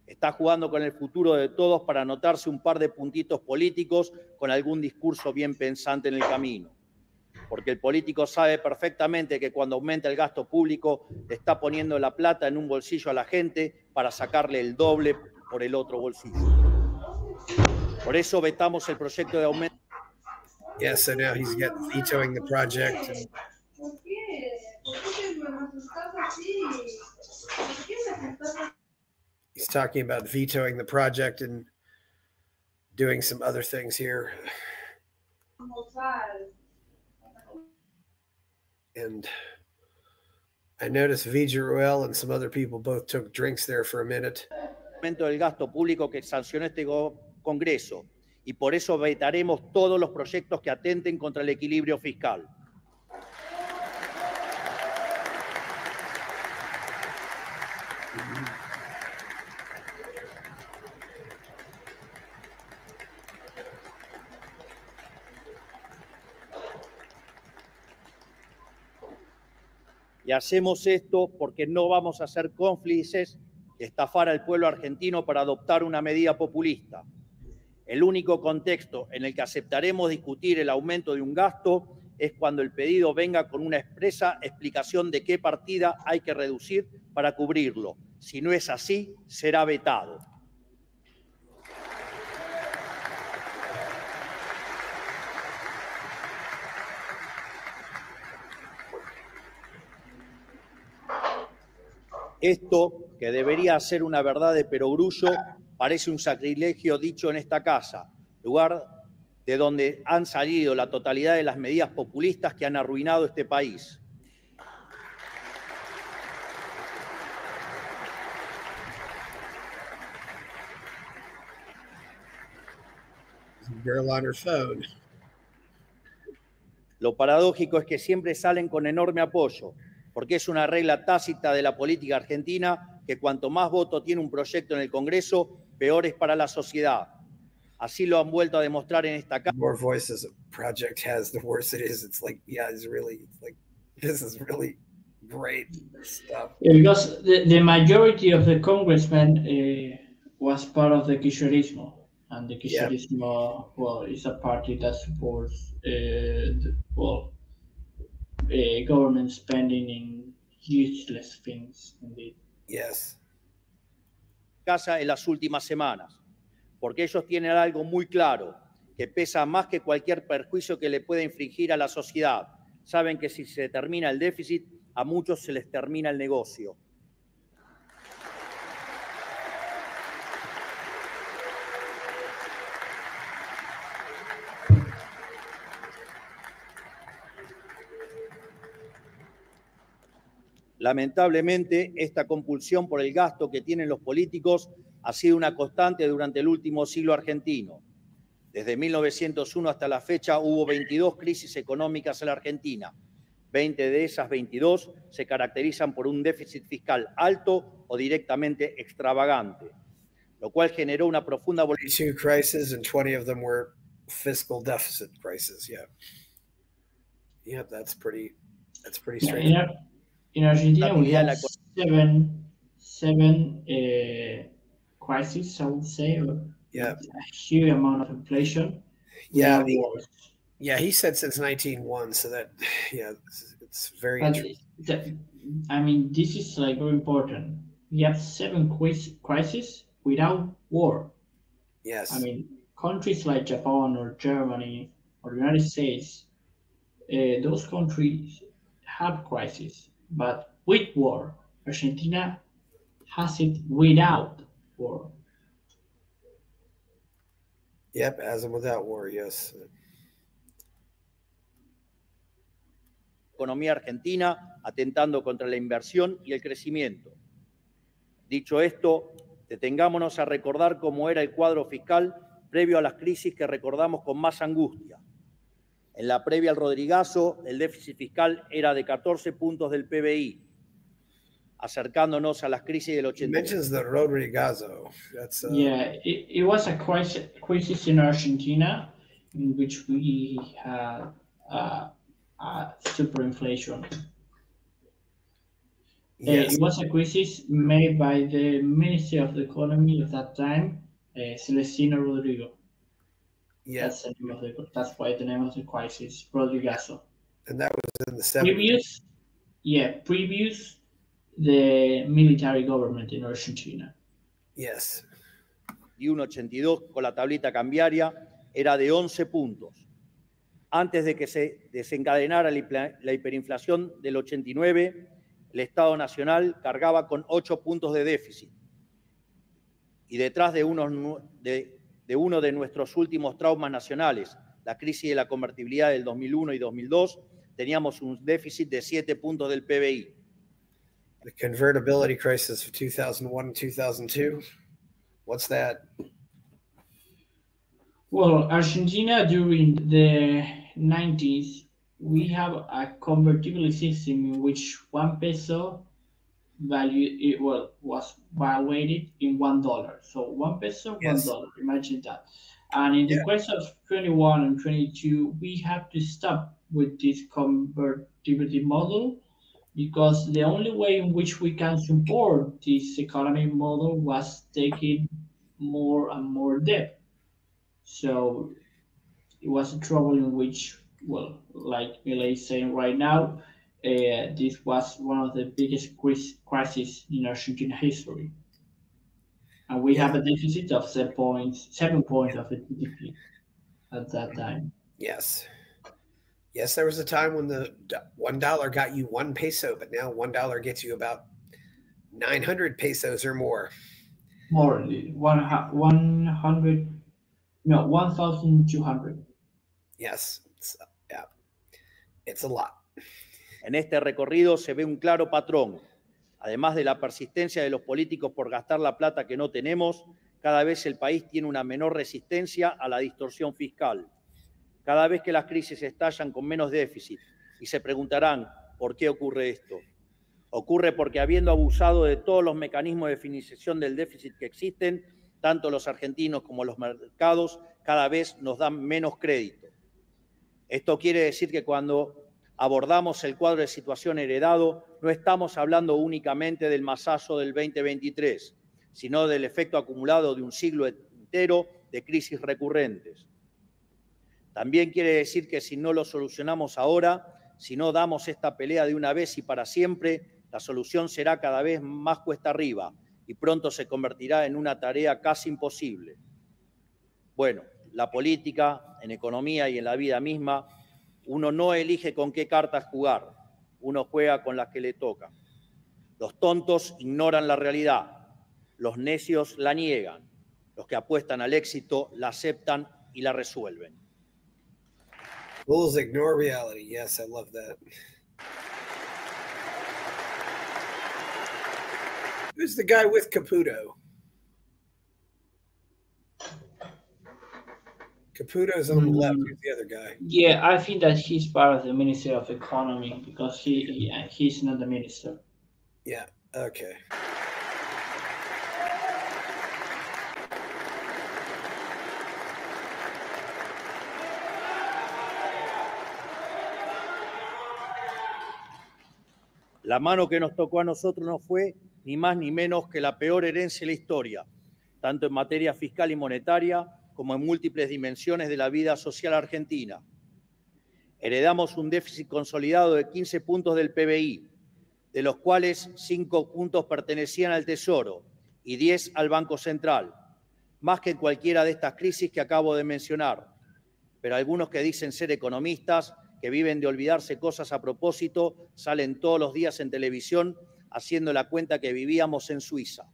Está jugando con el futuro de todos para anotarse un par de puntitos políticos con algún discurso bien pensante en el camino. Porque el político sabe perfectamente que cuando aumenta el gasto público le está poniendo la plata en un bolsillo a la gente para sacarle el doble por el otro bolsillo. Por eso vetamos el proyecto de aumento. Yeah, so now he's vetoing the project. And he's talking about vetoing the project and doing some other things here. And I noticed Villaruel and some other people both took drinks there for a minute. Del gasto público que sancionó este Congreso, y por eso vetaremos todos los proyectos que atenten contra el equilibrio fiscal. Y hacemos esto porque no vamos a ser cómplices de estafar al pueblo argentino para adoptar una medida populista. El único contexto en el que aceptaremos discutir el aumento de un gasto es cuando el pedido venga con una expresa explicación de qué partida hay que reducir para cubrirlo. Si no es así, será vetado. Esto, que debería ser una verdad de perogrullo, parece un sacrilegio dicho en esta casa, lugar de donde han salido la totalidad de las medidas populistas que han arruinado este país. Girl on her phone. Lo paradójico es que siempre salen con enorme apoyo, porque es una regla tácita de la política argentina que cuanto más voto tiene un proyecto en el Congreso, peor es para la sociedad. Así lo han vuelto a demostrar en esta casa. The more voices a project has, the worse it is. It's like, yeah, it's like, this is really great stuff. Because the majority of the congressmen was part of the Kirchnerismo. And the Kirchnerismo, well, is a party that supports, government spending in useless things, indeed. Yes. Casa en las últimas semanas, porque ellos tienen algo muy claro, que pesa más que cualquier perjuicio que le pueda infligir a la sociedad. Saben que si se termina el déficit, a muchos se les termina el negocio. Lamentablemente, esta compulsión por el gasto que tienen los políticos ha sido una constante durante el último siglo argentino. Desde 1901 hasta la fecha hubo 22 crisis económicas en la Argentina. 20 de esas 22 se caracterizan por un déficit fiscal alto o directamente extravagante, lo cual generó una profunda... 22 crises and 20 of them were fiscal deficit crises, yeah. Yeah, that's pretty strange. Yeah, in Argentina, we had seven crises, I would say, or a huge amount of inflation. Yeah, he said since 1901, so that, it's very interesting. I mean, this is like very important. We have 7 crises without war. Yes. I mean, countries like Japan or Germany or the United States, those countries have crises. But with war, Argentina has it without war. Yep, as in without war, yes. Economía argentina atentando contra la inversión y el crecimiento. Dicho esto, detengámonos a recordar cómo era el cuadro fiscal previo a las crisis que recordamos con más angustia. En la previa al Rodrigazo, el déficit fiscal era de 14 puntos del PBI, acercándonos a las crisis del 80. Mentions the Rodrigazo. That's it was a crisis in Argentina in which we had superinflation. Yes. It was a crisis made by the Ministry of the Economy of that time, Celestino Rodrigo. Yes. That's why the name of the crisis, Rodrigazo. And that was in the 70s. Previous the military government in Argentina. Yes. de 1,82 con la tablita cambiaria era de 11 puntos. Antes de que se desencadenara la hiperinflación del 89, el Estado Nacional cargaba con 8 puntos de déficit. Y detrás de uno de nuestros últimos traumas nacionales, la crisis de la convertibilidad del 2001 y 2002, teníamos un déficit de 7 puntos del PBI. The convertibility crisis of 2001 and 2002. What's that? Well, Argentina during the 90s, we have a convertibility system in which 1 peso value was valuated in $1. So 1 peso, Yes. $1. Imagine that. And in the course of 21 and 22, we have to stop with this convertibility model because the only way in which we can support this economic model was taking more and more debt. So it was a trouble in which, well, like Milei is saying right now, this was one of the biggest crises in Argentina history. And we have a deficit of 7 points of the GDP at that time. Yes. Yes, there was a time when the $1 got you 1 peso, but now $1 gets you about 900 pesos or more. More, 100, no, 1,200. Yes, it's a lot. En este recorrido se ve un claro patrón. Además de la persistencia de los políticos por gastar la plata que no tenemos, cada vez el país tiene una menor resistencia a la distorsión fiscal. Cada vez que las crisis estallan con menos déficit y se preguntarán ¿por qué ocurre esto? Ocurre porque habiendo abusado de todos los mecanismos de financiación del déficit que existen, tanto los argentinos como los mercados cada vez nos dan menos crédito. Esto quiere decir que cuando abordamos el cuadro de situación heredado, no estamos hablando únicamente del masazo del 2023, sino del efecto acumulado de un siglo entero de crisis recurrentes. También quiere decir que si no lo solucionamos ahora, si no damos esta pelea de una vez y para siempre, la solución será cada vez más cuesta arriba y pronto se convertirá en una tarea casi imposible. Bueno, la política, en economía y en la vida misma, uno no elige con qué cartas jugar, uno juega con las que le tocan. Los tontos ignoran la realidad, los necios la niegan, los que apuestan al éxito la aceptan y la resuelven. Fools ignore reality. Yes, I love that. Who's the guy with Caputo? Caputo's on the left. Who's the other guy? Yeah, I think that he's part of the Ministry of Economy because he's not the minister. Yeah, okay. La mano que nos tocó a nosotros no fue ni más ni menos que la peor herencia de la historia, tanto en materia fiscal y monetaria como en múltiples dimensiones de la vida social argentina. Heredamos un déficit consolidado de 15 puntos del PBI, de los cuales 5 puntos pertenecían al Tesoro y 10 al Banco Central, más que en cualquiera de estas crisis que acabo de mencionar. Pero algunos que dicen ser economistas, que viven de olvidarse cosas a propósito, salen todos los días en televisión haciendo la cuenta que vivíamos en Suiza.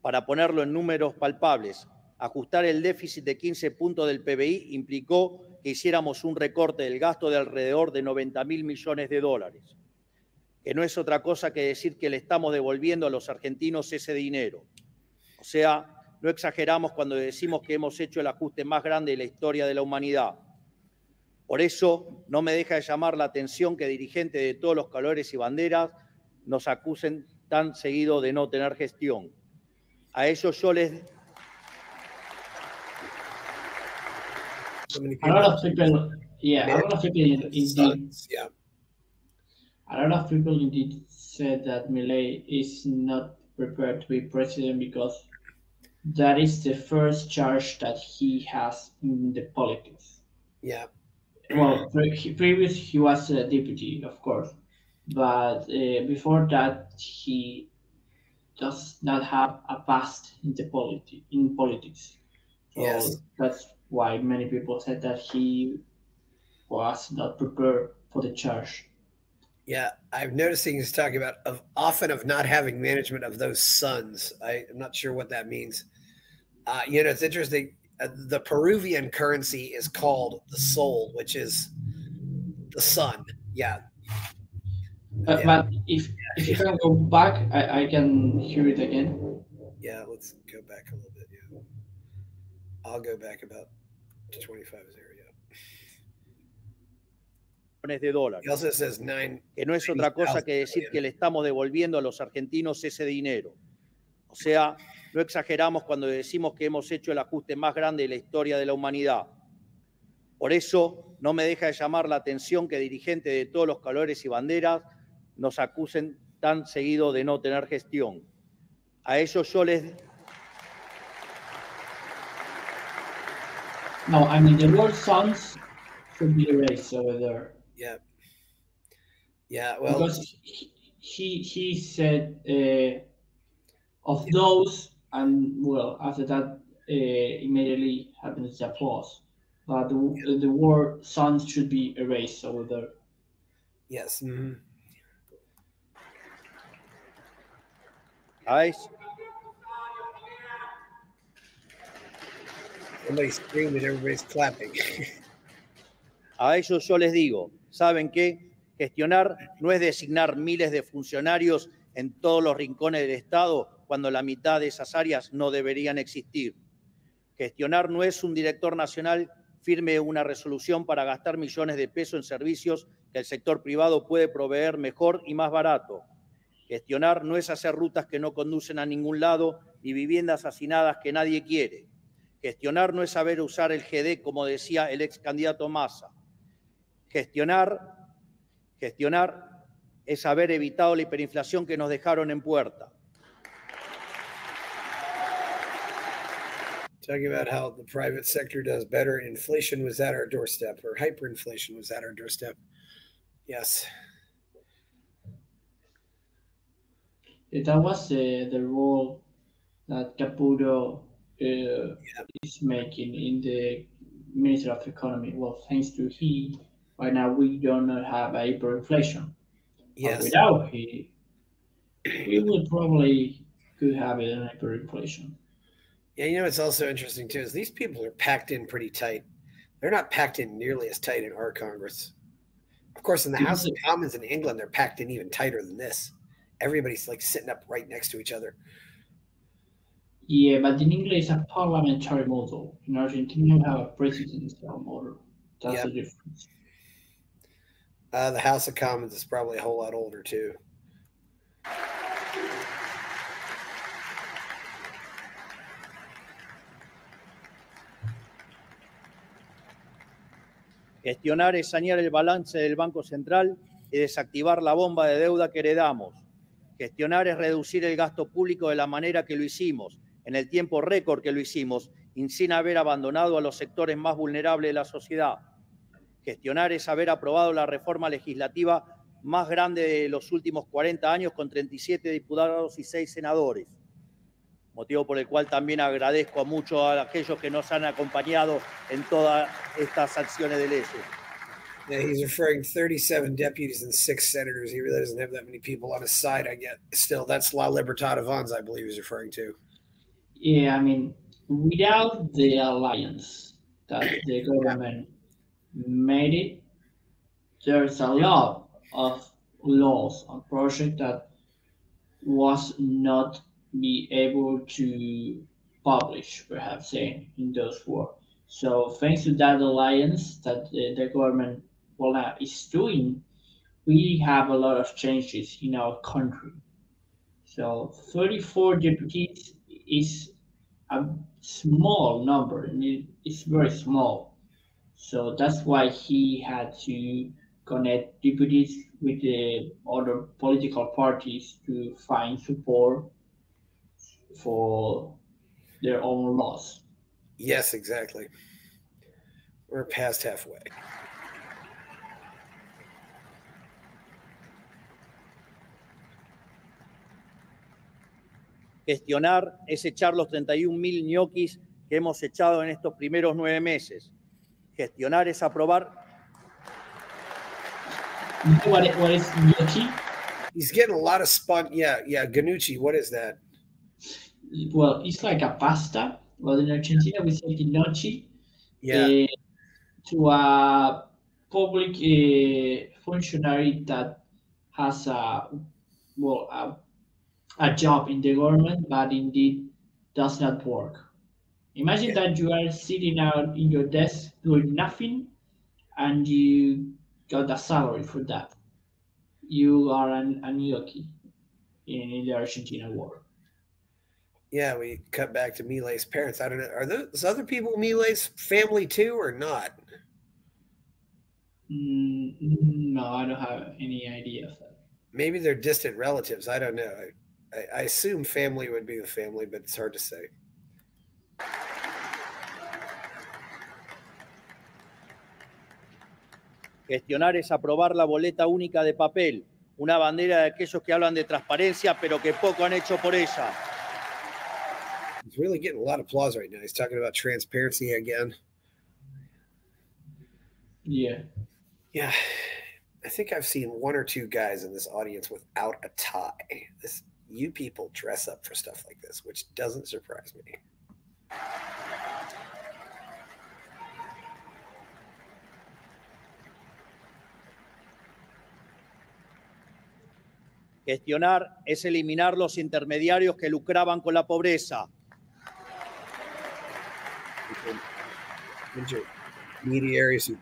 Para ponerlo en números palpables, ajustar el déficit de 15 puntos del PBI implicó que hiciéramos un recorte del gasto de alrededor de 90.000 millones de dólares, que no es otra cosa que decir que le estamos devolviendo a los argentinos ese dinero. O sea, no exageramos cuando decimos que hemos hecho el ajuste más grande de la historia de la humanidad. Por eso no me deja de llamar la atención que dirigentes de todos los colores y banderas nos acusen tan seguido de no tener gestión. A ellos yo les... A lot of people, yeah, a lot of people indeed, yeah. A lot of people indeed said that Milei is not prepared to be president because that is the first charge that he has in the politics. Yeah. Well, previously he was a deputy, of course, but before that he does not have a past in politics. So Yes. that's why many people said that he was not prepared for the charge. Yeah, I'm noticing he's talking about often of not having management of those sons. I'm not sure what that means. It's interesting. The Peruvian currency is called the sol, which is the sun. Yeah. But if you can go back, I can hear it again. Yeah, let's go back a little bit. Yeah, I'll go back about 25 is there. Yeah. De dólares. He also says 9. Que no es otra cosa que decir que le estamos devolviendo a los argentinos ese dinero. O sea, no exageramos cuando decimos que hemos hecho el ajuste más grande de la historia de la humanidad. Por eso, no me deja de llamar la atención que dirigentes de todos los colores y banderas nos acusen tan seguido de no tener gestión. A ellos yo les... No, I mean, the word sons should be erased over there. Yeah. Yeah, well... Because he said of those, and well, after that, immediately happens the applause. But the word sons should be erased over there. Yes. Mm-hmm. Somebody's screaming, everybody's clapping. A ellos yo les digo, ¿saben qué? Gestionar no es designar miles de funcionarios en todos los rincones del Estado cuando la mitad de esas áreas no deberían existir. Gestionar no es un director nacional firme una resolución para gastar millones de pesos en servicios que el sector privado puede proveer mejor y más barato. Gestionar no es hacer rutas que no conducen a ningún lado ni viviendas hacinadas que nadie quiere. Gestionar no es saber usar el GD, como decía el ex candidato Massa. Gestionar es haber evitado la hiperinflación que nos dejaron en puerta. Talking about how the private sector does better. Inflation was at our doorstep, or hyperinflation was at our doorstep. Yes. That was the role that Caputo is making in the Ministry of Economy. Well, thanks to he, right now we do not have hyperinflation. Yes. But without he, we would probably could have an hyperinflation. Yeah, it's also interesting too is these people are packed in pretty tight. They're not packed in nearly as tight in our Congress. Of course, in the House of Commons in England, they're packed in even tighter than this. Everybody's like sitting up right next to each other. Yeah, but in England it's a parliamentary model. In Argentina, we have a presidential model. That's the difference. The House of Commons is probably a whole lot older too. Gestionar es sanear el balance del Banco Central y desactivar la bomba de deuda que heredamos. Gestionar es reducir el gasto público de la manera que lo hicimos, en el tiempo récord que lo hicimos, y sin haber abandonado a los sectores más vulnerables de la sociedad. Gestionar es haber aprobado la reforma legislativa más grande de los últimos 40 años con 37 diputados y 6 senadores. Motivo por el cual también agradezco mucho a aquellos que nos han acompañado en todas estas acciones de leyes. Yeah, he's referring to 37 deputies and 6 senators. He really doesn't have that many people on his side, I get. Still, that's La Libertad Avons, I believe he's referring to. Yeah, I mean, without the alliance that the government made it, there's a lot of laws and projects that was not be able to publish, perhaps saying in those words. So thanks to that alliance that the government is doing, we have a lot of changes in our country. So 34 deputies is a small number, and it's very small. So that's why he had to connect deputies with the other political parties to find support for their own laws. Yes, exactly. We're past halfway. Gestionar es echar los 31.000 ñoquis que hemos echado en estos primeros 9 meses. Gestionar es aprobar. What is gnocchi? He's getting a lot of yeah, Ganucci. What is that? Well, it's like a pasta. Well, in Argentina, we say gnocchi. Yeah. To a public functionary that has a job in the government, but indeed does not work. Imagine that you are sitting out in your desk doing nothing, and you got a salary for that. You are a gnocchi in the Argentina war. Yeah, we cut back to Milei's parents. I don't know. Are those other people Milei's family too, or not? No, I don't have any idea of that. Maybe they're distant relatives. I don't know. I assume family would be the family, but it's hard to say. Gestionar es aprobar la boleta única de papel, una bandera de aquellos que hablan de transparencia, pero que poco han hecho por ella. He's really getting a lot of applause right now. He's talking about transparency again. Yeah. Yeah. I think I've seen one or two guys in this audience without a tie. You people dress up for stuff like this, which doesn't surprise me. Gestionar es eliminar los intermediarios que lucraban con la pobreza. Intermediaries who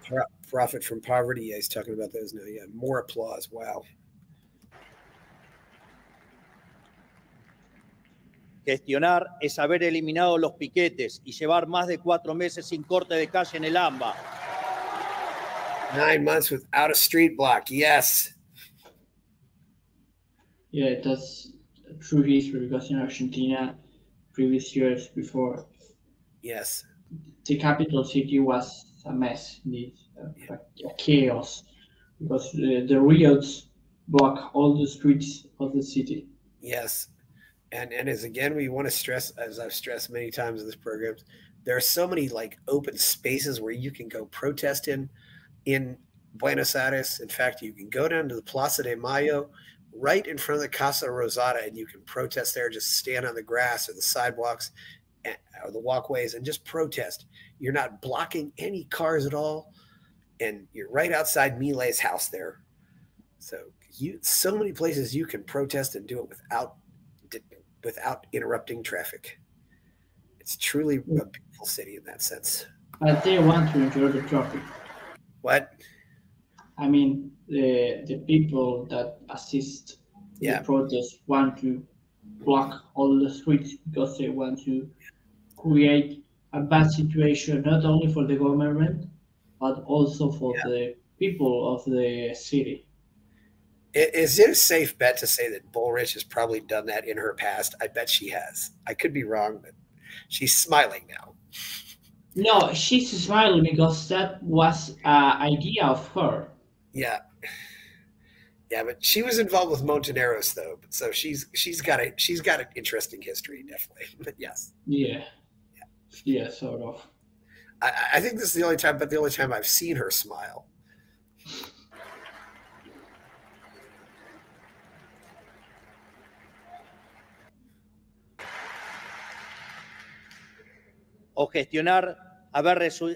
profit from poverty. Yeah, he's talking about those now. Yeah, more applause. Wow. Gestionar es haber eliminado los piquetes y llevar más de 4 meses sin corte de calle en el AMBA. 9 months without a street block. Yes. Yeah, that's true history because in Argentina, previous years before, yes, the capital city was a mess, a chaos, because the riots block all the streets of the city. Yes, and as again we want to stress, as I've stressed many times in this program, there are so many like open spaces where you can go protest in Buenos Aires. In fact, you can go down to the Plaza de Mayo, right in front of the Casa Rosada, and you can protest there. Just stand on the grass or the sidewalks or the walkways and just protest. You're not blocking any cars at all, and you're right outside Milei's house there. So many places you can protest and do it without interrupting traffic. It's truly a beautiful city in that sense. But they want to interrupt the traffic. What? I mean, the people that assist the protest want to block all the streets because they want to create a bad situation, not only for the government, but also for the people of the city. Is it a safe bet to say that Bullrich has probably done that in her past? I bet she has. I could be wrong, but she's smiling now. No, she's smiling because that was an idea of her. Yeah. Yeah, but she was involved with Montoneros though, so she's got an interesting history, definitely. But yes. Yeah, sort of. I think this is the only time I've seen her smile. O gestionar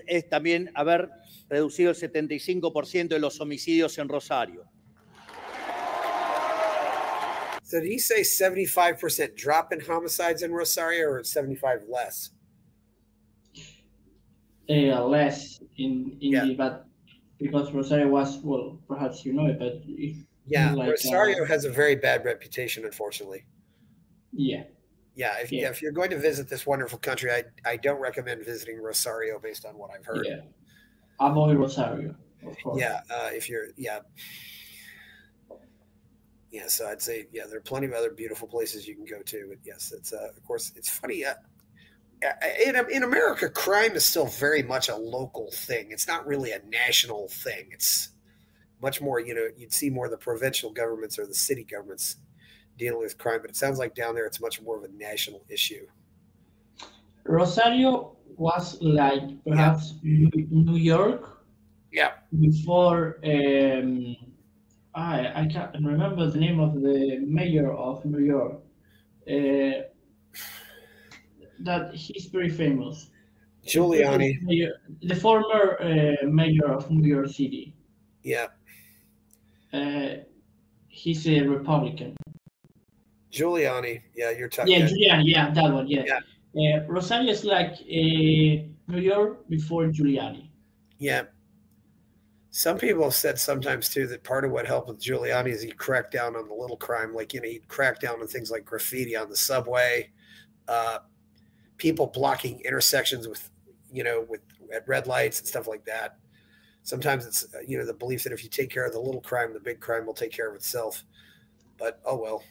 es también haber reducido el 75% de los homicidios en Rosario. So did he say 75% drop in homicides in Rosario or 75 less? Less in but because Rosario was, well, perhaps you know it, but Rosario has a very bad reputation, unfortunately. Yeah. If you're going to visit this wonderful country, I don't recommend visiting Rosario based on what I've heard. Yeah, avoid Rosario, of course. So I'd say, there are plenty of other beautiful places you can go to. But yes, it's of course, it's funny. In America, crime is still very much a local thing. It's not really a national thing. It's much more, you'd see more of the provincial governments or the city governments dealing with crime, but it sounds like down there it's much more of a national issue. Rosario was like perhaps New York. Yeah. Before I can't remember the name of the mayor of New York. That he's very famous. Giuliani. The former mayor of New York City. Yeah. He's a Republican. Giuliani. Yeah, you're talking. Yeah, Giuliani. Yeah, that one. Yeah. Rosario is like New York before Giuliani. Yeah. Some people have said sometimes too that part of what helped with Giuliani is he cracked down on the little crime, like he'd crack down on things like graffiti on the subway, people blocking intersections with at red lights and stuff like that. Sometimes it's the belief that if you take care of the little crime, the big crime will take care of itself. But oh well.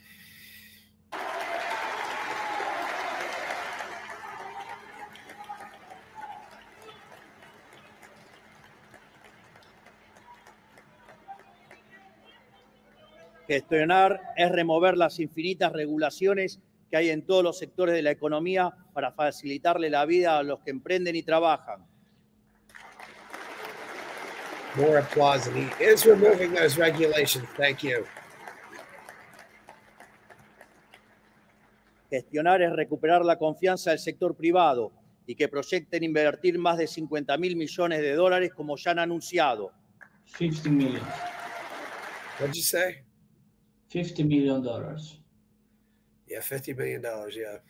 Gestionar es remover las infinitas regulaciones que hay en todos los sectores de la economía para facilitarle la vida a los que emprenden y trabajan. More applause, and he is removing those regulations. Thank you. Gestionar es recuperar la confianza del sector privado y que proyecten invertir más de 50.000 millones de dólares como ya han anunciado. 50 million. What'd you say? $50 million. Yeah, $50 million, yeah.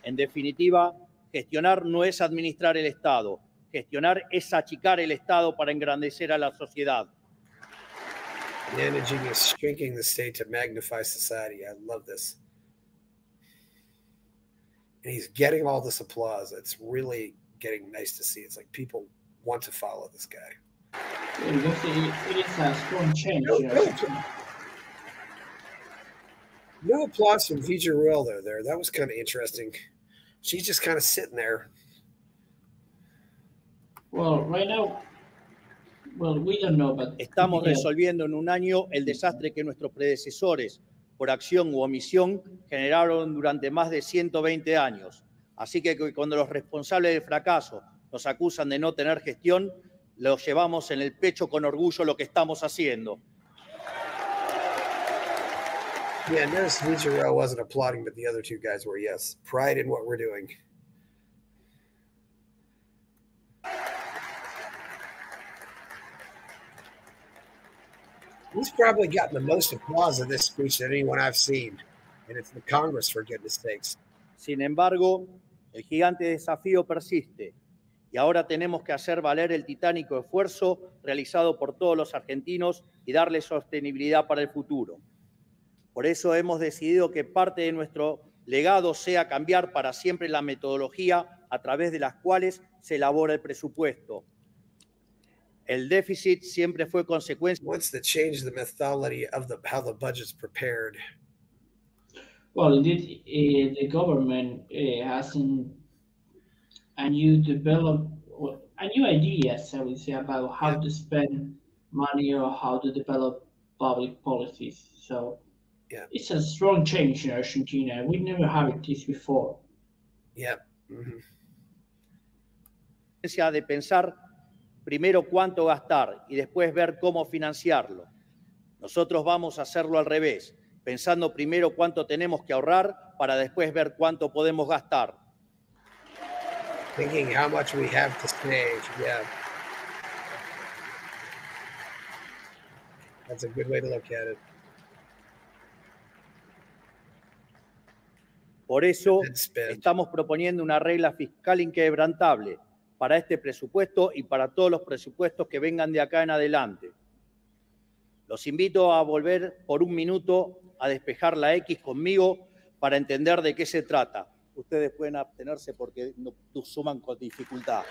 En definitiva, gestionar no es administrar el Estado. Gestionar es achicar el Estado para engrandecer a la sociedad. Managing is shrinking the state to magnify society. I love this. And he's getting all this applause. It's really getting nice to see. It's like people want to follow this guy. It is a strong change. No applause from Vija Ruel there. That was kind of interesting. She's just kind of sitting there. Well, right now, we don't know, but estamos resolviendo en un año el desastre que nuestros predecesores, por acción u omisión, generaron durante más de 120 años. Así que cuando los responsables del fracaso nos acusan de no tener gestión, los llevamos en el pecho con orgullo lo que estamos haciendo. Yeah, notice Vija Ruel wasn't applauding, but the other two guys were, yes. Pride in what we're doing. He's probably gotten the most applause of this speech than anyone I've seen. And it's the Congress, for goodness sakes. Sin embargo, el gigante desafío persiste. Y ahora tenemos que hacer valer el titánico esfuerzo realizado por todos los argentinos y darle sostenibilidad para el futuro. Por eso hemos decidido que parte de nuestro legado sea cambiar para siempre la metodología a través de las cuales se elabora el presupuesto. El déficit siempre fue consecuencia. What's the change the methodology of how the budget's prepared? Well, indeed, the government has a new ideas, I would say, about how to spend money or how to develop public policies. So it's a strong change in Argentina. We never had this before. Yeah. De pensar primero cuánto gastar y después ver cómo financiarlo. Nosotros vamos a hacerlo al revés, pensando primero cuánto tenemos que ahorrar para después ver cuánto podemos gastar. Thinking how much we have to save, yeah. That's a good way to look at it. Por eso estamos proponiendo una regla fiscal inquebrantable para este presupuesto y para todos los presupuestos que vengan de acá en adelante. Los invito a volver por un minuto a despejar la X conmigo para entender de qué se trata. Ustedes pueden abstenerse porque no suman con dificultad.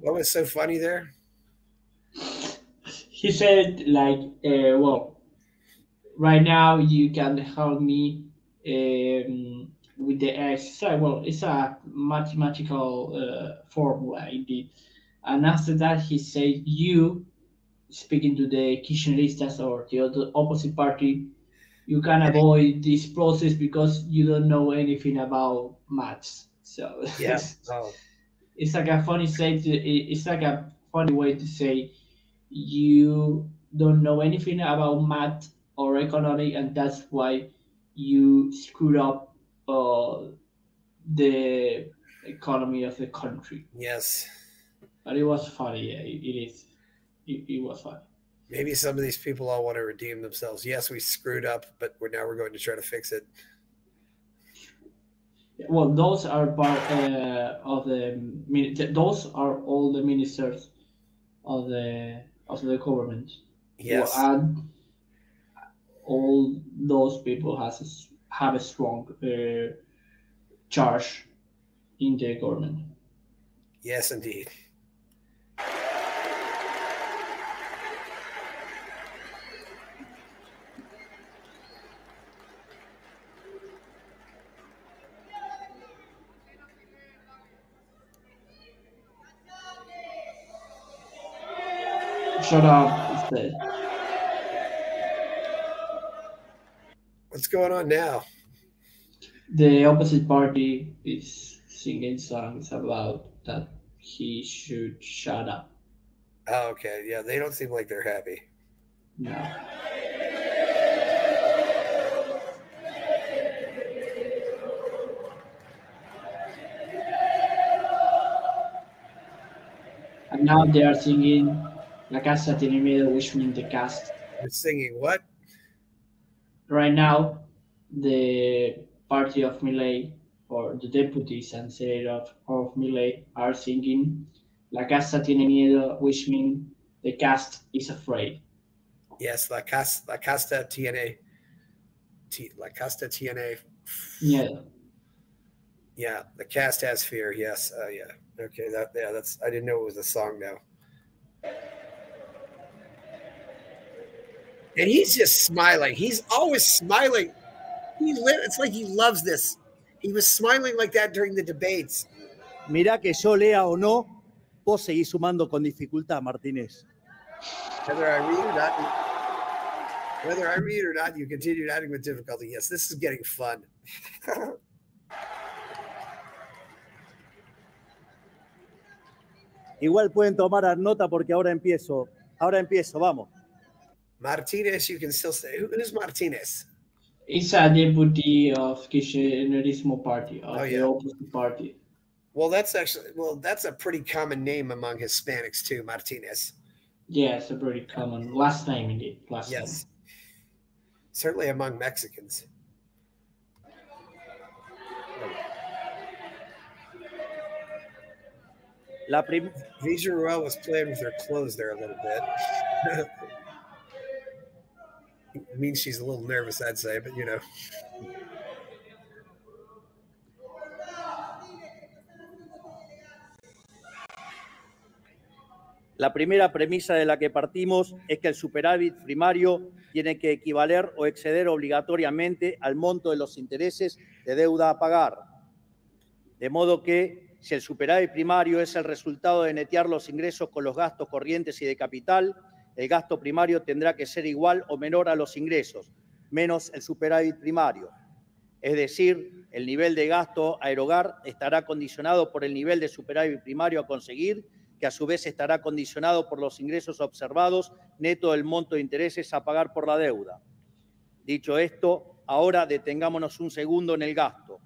What was so funny there? He said, like, well, right now you can help me with the x. So, well, it's a mathematical formula indeed. And after that, he said, you, speaking to the Kirchneristas or the other opposite party, you can avoid this process because you don't know anything about maths. So Yeah. Oh. it's like a funny it's like a funny way to say you don't know anything about math or economic, and that's why you screwed up the economy of the country. Yes. But it was funny. Yeah, it is. It was funny. Maybe some of these people all want to redeem themselves. Yes, we screwed up, but we're going to try to fix it. Well, those are part of the. Those are all the ministers of the government. Yes. And all those people have a strong charge in the government. Yes, indeed. Shut up, instead. What's going on now? The opposite party is singing songs about that he should shut up. Oh, okay. Yeah, they don't seem like they're happy. No. And now they are singing La Casa Tiene Miedo, which means the cast. They're singing what? Right now, the party of Milei, or the deputies and senator of Milei, are singing La Casa Tiene Miedo, which means the cast is afraid. Yes, La Casta tiene. La Casta tiene. Miedo. Yeah, the cast has fear. Yes. Yeah. Okay. That's. I didn't know it was a song now. And he's just smiling. He's always smiling. It's like he loves this. He was smiling like that during the debates. Mirá que yo lea o no, vos seguís sumando con dificultad, Martínez. Whether I read or not, you continue adding with difficulty. Yes, this is getting fun. Igual pueden tomar nota porque ahora empiezo. Vamos. Martinez, you can still say. Who's Martinez? It's a deputy of Kirchnerismo party, of the opposite party. Well, that's a pretty common name among Hispanics too, Martinez. Yeah, it's a pretty common last name indeed. Yes. Certainly among Mexicans. Villarreal was playing with her clothes there a little bit. It means she's a little nervous, I'd say, but you know. La primera premisa de la que partimos es que el superávit primario tiene que equivaler o exceder obligatoriamente al monto de los intereses de deuda a pagar. De modo que, si el superávit primario es el resultado de netear los ingresos con los gastos corrientes y de capital, el gasto primario tendrá que ser igual o menor a los ingresos, menos el superávit primario. Es decir, el nivel de gasto a erogar estará condicionado por el nivel de superávit primario a conseguir, que a su vez estará condicionado por los ingresos observados neto del monto de intereses a pagar por la deuda. Dicho esto, ahora detengámonos un segundo en el gasto.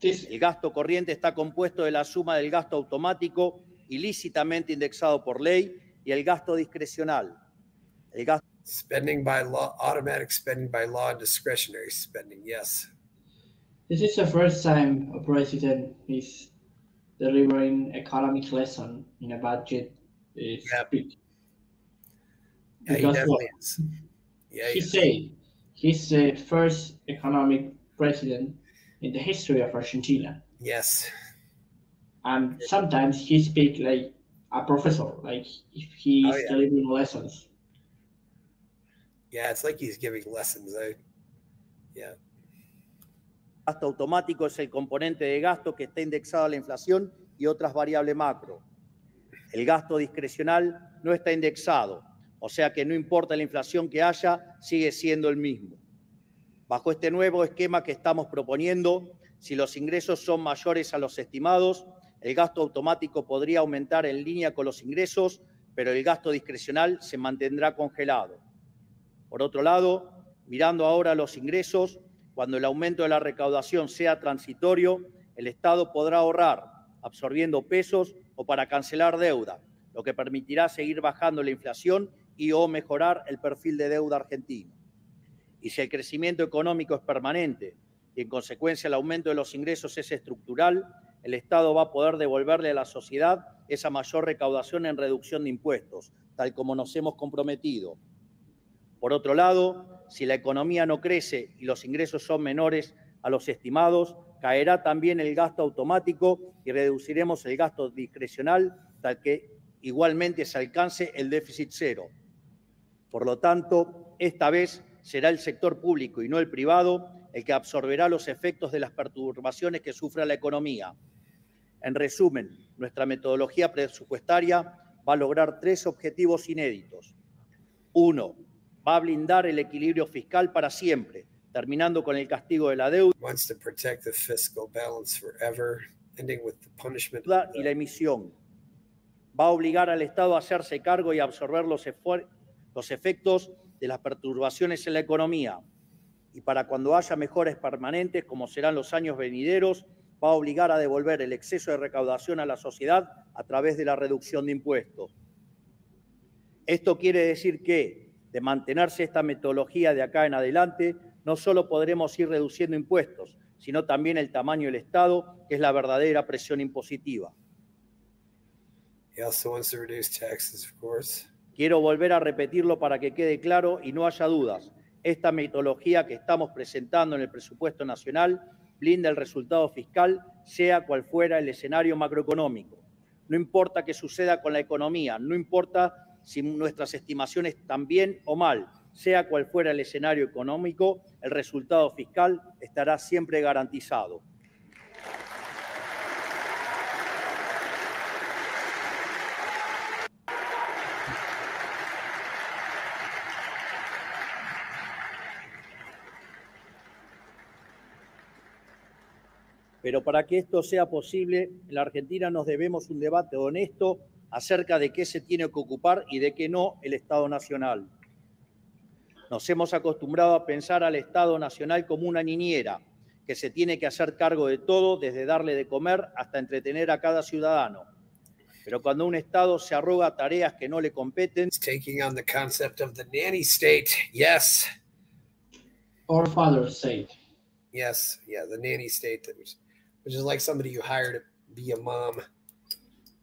El gasto corriente está compuesto de la suma del gasto automático ilícitamente indexado por ley y el gasto discrecional. El gasto spending by law, automatic spending by law, and discretionary spending. Yes. This is the first time a president is delivering economic lesson in a budget speech. Yeah, he definitely is. Yeah, he's the first economic president in the history of Argentina. Yes. And sometimes he speaks like a professor, like if he's delivering lessons. Yeah, it's like he's giving lessons. Yeah. El gasto automático es el componente de gasto que está indexado a la inflación y otras variables macro. El gasto discrecional no está indexado, o sea que no importa la inflación que haya, sigue siendo el mismo. Bajo este nuevo esquema que estamos proponiendo, si los ingresos son mayores a los estimados, el gasto automático podría aumentar en línea con los ingresos, pero el gasto discrecional se mantendrá congelado. Por otro lado, mirando ahora los ingresos, cuando el aumento de la recaudación sea transitorio, el Estado podrá ahorrar, absorbiendo pesos o para cancelar deuda, lo que permitirá seguir bajando la inflación y o mejorar el perfil de deuda argentino. Y si el crecimiento económico es permanente y en consecuencia el aumento de los ingresos es estructural, el Estado va a poder devolverle a la sociedad esa mayor recaudación en reducción de impuestos, tal como nos hemos comprometido. Por otro lado, si la economía no crece y los ingresos son menores a los estimados, caerá también el gasto automático y reduciremos el gasto discrecional tal que igualmente se alcance el déficit cero. Por lo tanto, esta vez será el sector público y no el privado el que absorberá los efectos de las perturbaciones que sufre la economía. En resumen, nuestra metodología presupuestaria va a lograr 3 objetivos inéditos. 1. Va a blindar el equilibrio fiscal para siempre, terminando con el castigo de la deuda y la emisión. Va a obligar al Estado a hacerse cargo y a absorber los efectos de las perturbaciones en la economía. Y para cuando haya mejoras permanentes, como serán los años venideros, va a obligar a devolver el exceso de recaudación a la sociedad a través de la reducción de impuestos. Esto quiere decir que, de mantenerse esta metodología de acá en adelante, no solo podremos ir reduciendo impuestos, sino también el tamaño del Estado, que es la verdadera presión impositiva. Quiero volver a repetirlo para que quede claro y no haya dudas. Esta metodología que estamos presentando en el presupuesto nacional blinda el resultado fiscal, sea cual fuera el escenario macroeconómico. No importa qué suceda con la economía, no importa si nuestras estimaciones están bien o mal, sea cual fuera el escenario económico, el resultado fiscal estará siempre garantizado. Pero para que esto sea posible, en la Argentina nos debemos un debate honesto acerca de qué se tiene que ocupar y de qué no el Estado Nacional. Nos hemos acostumbrado a pensar al Estado Nacional como una niñera, que se tiene que hacer cargo de todo, desde darle de comer hasta entretener a cada ciudadano. Pero cuando un Estado se arroga tareas que no le competen... Taking on the concept of the nanny state, yes. Or father state. Yes, yeah, the nanny state, which is like somebody you hire to be a mom,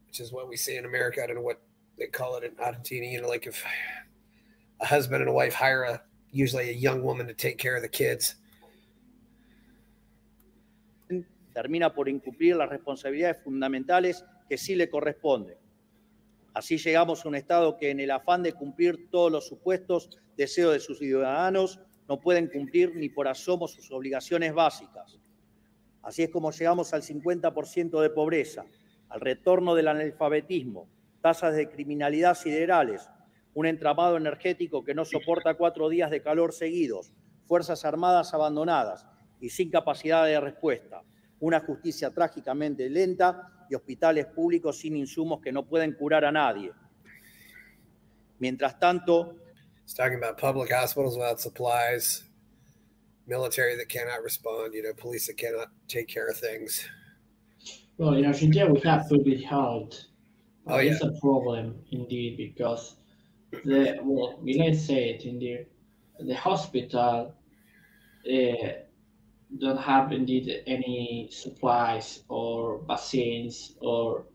which is what we say in America. I don't know what they call it in Argentina. You know, like if a husband and a wife hire usually a young woman to take care of the kids. Termina por incumplir las responsabilidades fundamentales que sí le corresponden. Así llegamos a un Estado que, en el afán de cumplir todos los supuestos deseos de sus ciudadanos, no pueden cumplir ni por asomo sus obligaciones básicas. Así es como llegamos al 50% de pobreza, al retorno del analfabetismo, tasas de criminalidad siderales, un entramado energético que no soporta 4 días de calor seguidos, fuerzas armadas abandonadas y sin capacidad de respuesta, una justicia trágicamente lenta y hospitales públicos sin insumos que no pueden curar a nadie. Mientras tanto... It's talking about public hospitals without supplies, military that cannot respond, you know, police that cannot take care of things. Well, in Argentina, we have public health. Oh, yeah. It's a problem indeed, because Milei said indeed, the hospital don't have indeed any supplies or vaccines, or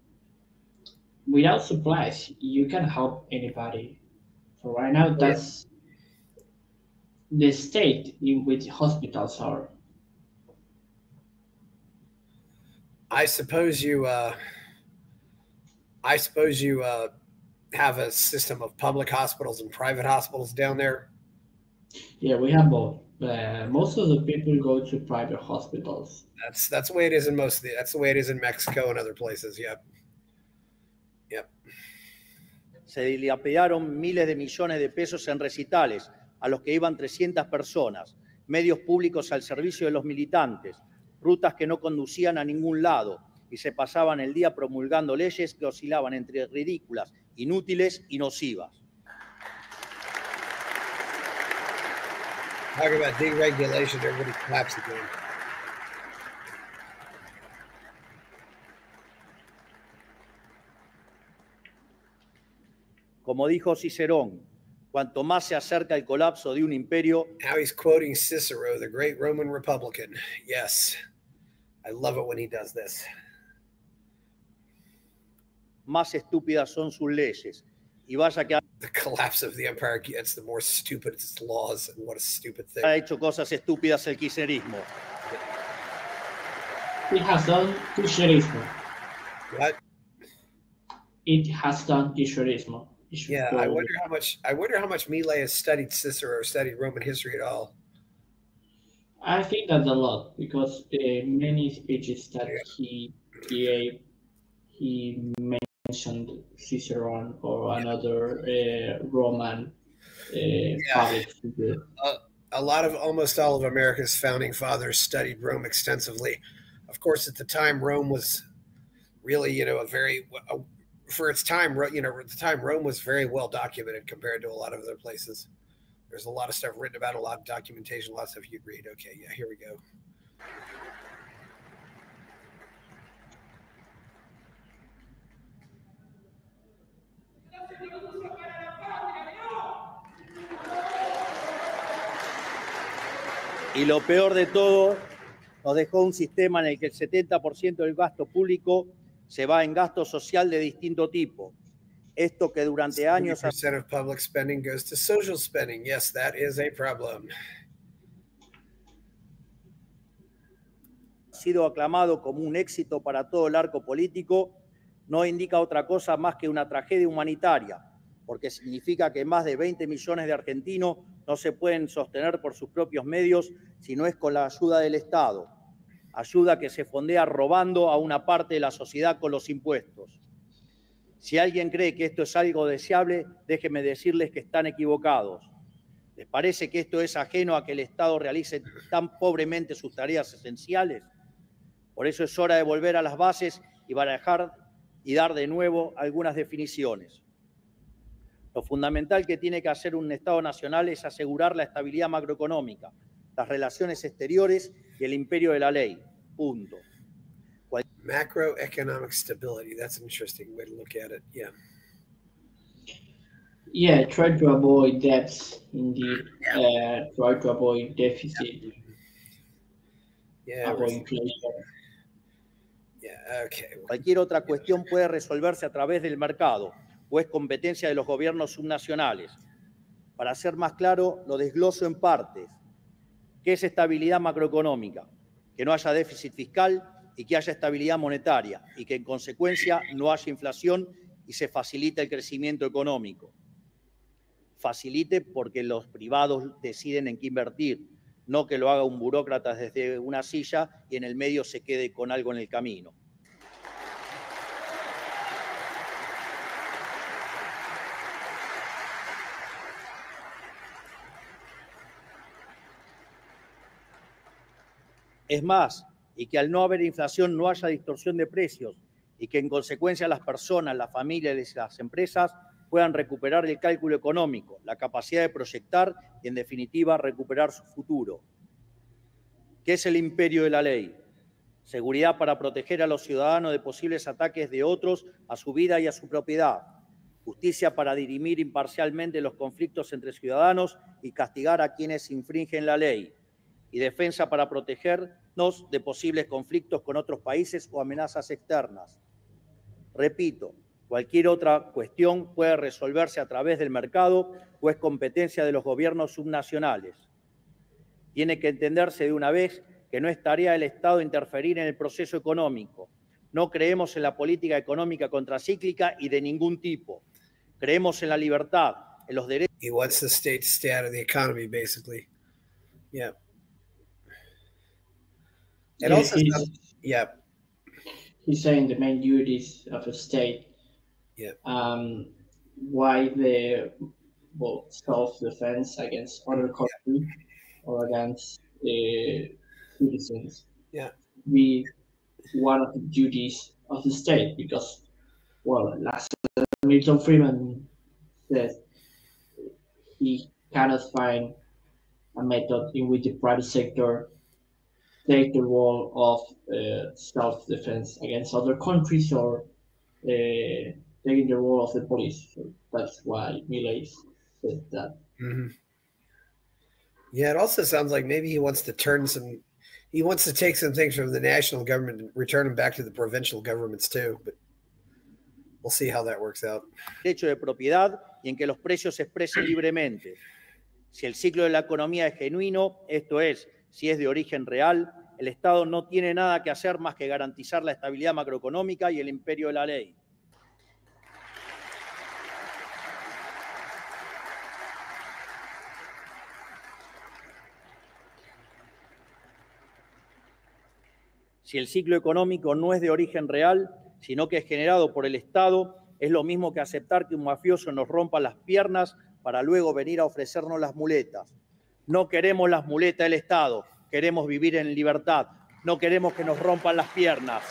without supplies, you can help anybody. So right now, that's the state in which hospitals are. I suppose you have a system of public hospitals and private hospitals down there. Yeah, we have both. Most of the people go to private hospitals. That's the way it is in that's the way it is in Mexico and other places. Yep. Se dilapidaron miles de millones de pesos en recitales a los que iban 300 personas, medios públicos al servicio de los militantes, rutas que no conducían a ningún lado y se pasaban el día promulgando leyes que oscilaban entre ridículas, inútiles y nocivas. Talk about deregulation, everybody claps again. Como dijo Cicerón, cuanto más se acerca el colapso de un imperio, now he's quoting Cicero, the great Roman Republican. Yes, I love it when he does this. Más estúpidas son sus leyes. Y vaya que the collapse of the empire gets, the more stupid its laws, and what a stupid thing. Ha hecho cosas estúpidas el kirchnerismo. It has done kirchnerismo. What? It has done kirchnerismo. Yeah, I wonder how much Milei has studied Cicero or studied Roman history at all. I think that a lot, because many speeches that he gave, he mentioned Cicerone or another Roman public figure. Almost all of America's founding fathers studied Rome extensively. Of course, at the time, Rome was really, for its time, at the time, Rome was very well documented compared to a lot of other places. There's a lot of stuff written about, a lot of documentation, a lot of stuff you'd read. Okay, yeah, here we go. Y lo peor de todo, nos dejó un sistema en el que el 70% del gasto público se va en gasto social de distinto tipo. Esto que durante años... 70% of public spending goes to social spending. Yes, that is a problem. Ha sido aclamado como un éxito para todo el arco político, no indica otra cosa más que una tragedia humanitaria, porque significa que más de 20 millones de argentinos no se pueden sostener por sus propios medios si no es con la ayuda del Estado, ayuda que se fondea robando a una parte de la sociedad con los impuestos. Si alguien cree que esto es algo deseable, déjenme decirles que están equivocados. ¿Les parece que esto es ajeno a que el Estado realice tan pobremente sus tareas esenciales? Por eso es hora de volver a las bases y barajar y dar de nuevo algunas definiciones. Lo fundamental que tiene que hacer un Estado nacional es asegurar la estabilidad macroeconómica, las relaciones exteriores y el imperio de la ley. Punto. Macroeconomic stability. That's an interesting way to look at it. Yeah. Yeah, try to avoid debts, indeed. Try to avoid deficit. Yeah. Avoid inflation. Yeah, okay. Cualquier otra cuestión puede resolverse a través del mercado o es competencia de los gobiernos subnacionales. Para ser más claro, lo desgloso en partes. ¿Qué es estabilidad macroeconómica? Que no haya déficit fiscal y que haya estabilidad monetaria y que en consecuencia no haya inflación y se facilite el crecimiento económico. Facilite porque los privados deciden en qué invertir, no que lo haga un burócrata desde una silla y en el medio se quede con algo en el camino. Es más, y que al no haber inflación no haya distorsión de precios y que en consecuencia las personas, las familias y las empresas puedan recuperar el cálculo económico, la capacidad de proyectar y en definitiva recuperar su futuro. ¿Qué es el imperio de la ley? Seguridad para proteger a los ciudadanos de posibles ataques de otros a su vida y a su propiedad. Justicia para dirimir imparcialmente los conflictos entre ciudadanos y castigar a quienes infringen la ley. Y defensa para protegernos de posibles conflictos con otros países o amenazas externas. Repito, cualquier otra cuestión puede resolverse a través del mercado o es competencia de los gobiernos subnacionales. Tiene que entenderse de una vez que no es tarea del Estado interferir en el proceso económico. No creemos en la política económica contracíclica y de ningún tipo. Creemos en la libertad, en los derechos. He wants the state to stay out of the economy, basically. Yeah. It also he's saying the main duties of a state. Yeah. Why the self-defense against other countries or against citizens. Yeah. Be one of the duties of the state because, well, last Milton Friedman said he cannot find a method in which the private sector take the role of self-defense against other countries or taking the role of the police. So that's why Milei said that. Mm-hmm. Yeah, it also sounds like maybe he wants to take some things from the national government and return them back to the provincial governments too, but we'll see how that works out. Derecho de propiedad y en que los precios se expresen libremente. Si el ciclo de la economía es genuino, esto es, si es de origen real, el Estado no tiene nada que hacer más que garantizar la estabilidad macroeconómica y el imperio de la ley. Si el ciclo económico no es de origen real, sino que es generado por el Estado, es lo mismo que aceptar que un mafioso nos rompa las piernas para luego venir a ofrecernos las muletas. No queremos las muletas del Estado, queremos vivir en libertad, no queremos que nos rompan las piernas.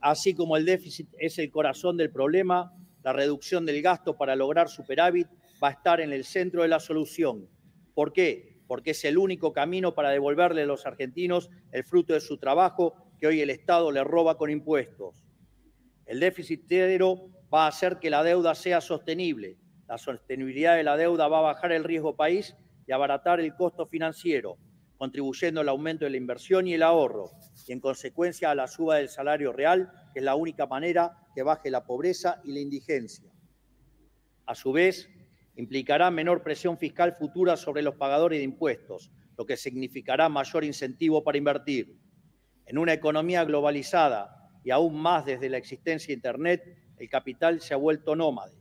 Así como el déficit es el corazón del problema, la reducción del gasto para lograr superávit va a estar en el centro de la solución. ¿Por qué? Porque es el único camino para devolverle a los argentinos el fruto de su trabajo que hoy el Estado le roba con impuestos. El déficit cero va a hacer que la deuda sea sostenible. La sostenibilidad de la deuda va a bajar el riesgo país y abaratar el costo financiero, contribuyendo al aumento de la inversión y el ahorro, y en consecuencia a la suba del salario real, que es la única manera que baje la pobreza y la indigencia. A su vez, implicará menor presión fiscal futura sobre los pagadores de impuestos, lo que significará mayor incentivo para invertir. En una economía globalizada y aún más desde la existencia de Internet, el capital se ha vuelto nómade.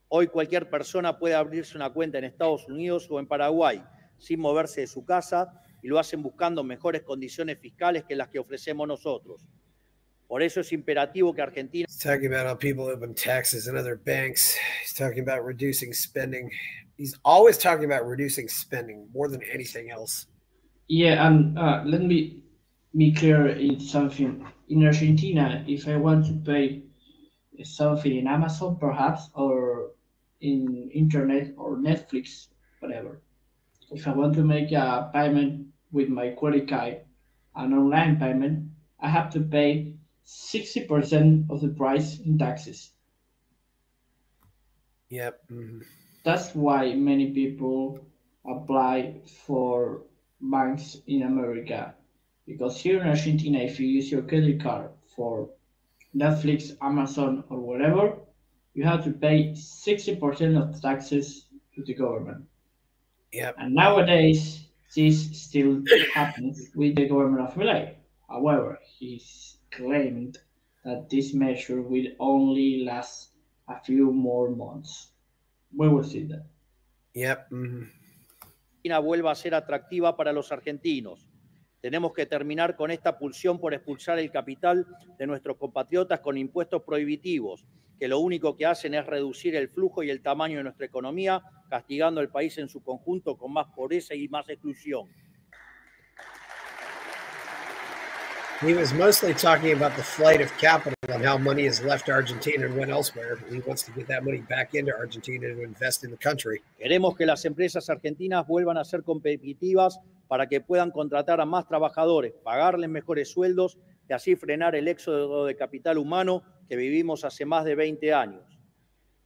Hoy cualquier persona puede abrirse una cuenta en Estados Unidos o en Paraguay sin moverse de su casa y lo hacen buscando mejores condiciones fiscales que las que ofrecemos nosotros. Por eso es imperativo que Argentina... He's talking about how people open taxes in other banks. He's talking about reducing spending. He's always talking about reducing spending more than anything else. Yeah, and let me be clear in something. In Argentina, if I want to pay something in Amazon, perhaps, or in internet or Netflix, whatever, if I want to make a payment with my credit card, an online payment, I have to pay 60% of the price in taxes. Yep. Mm-hmm. That's why many people apply for banks in America. Because here in Argentina, if you use your credit card for Netflix, Amazon, or whatever, you have to pay 60% of the taxes to the government. Yep. And nowadays, this still happens with the government of Milei. However, he's claimed that this measure will only last a few more months. We will see that. Yep. Mm-hmm. Argentina vuelva a ser atractiva para los argentinos. Tenemos que terminar con esta pulsión por expulsar el capital de nuestros compatriotas con impuestos prohibitivos, que lo único que hacen es reducir el flujo y el tamaño de nuestra economía, castigando al país en su conjunto con más pobreza y más exclusión. He was mostly talking about the flight of capital and how money has left Argentina and went elsewhere. He wants to get that money back into Argentina to invest in the country. Queremos que las empresas argentinas vuelvan a ser competitivas para que puedan contratar a más trabajadores, pagarles mejores sueldos y así frenar el éxodo de capital humano que vivimos hace más de 20 años.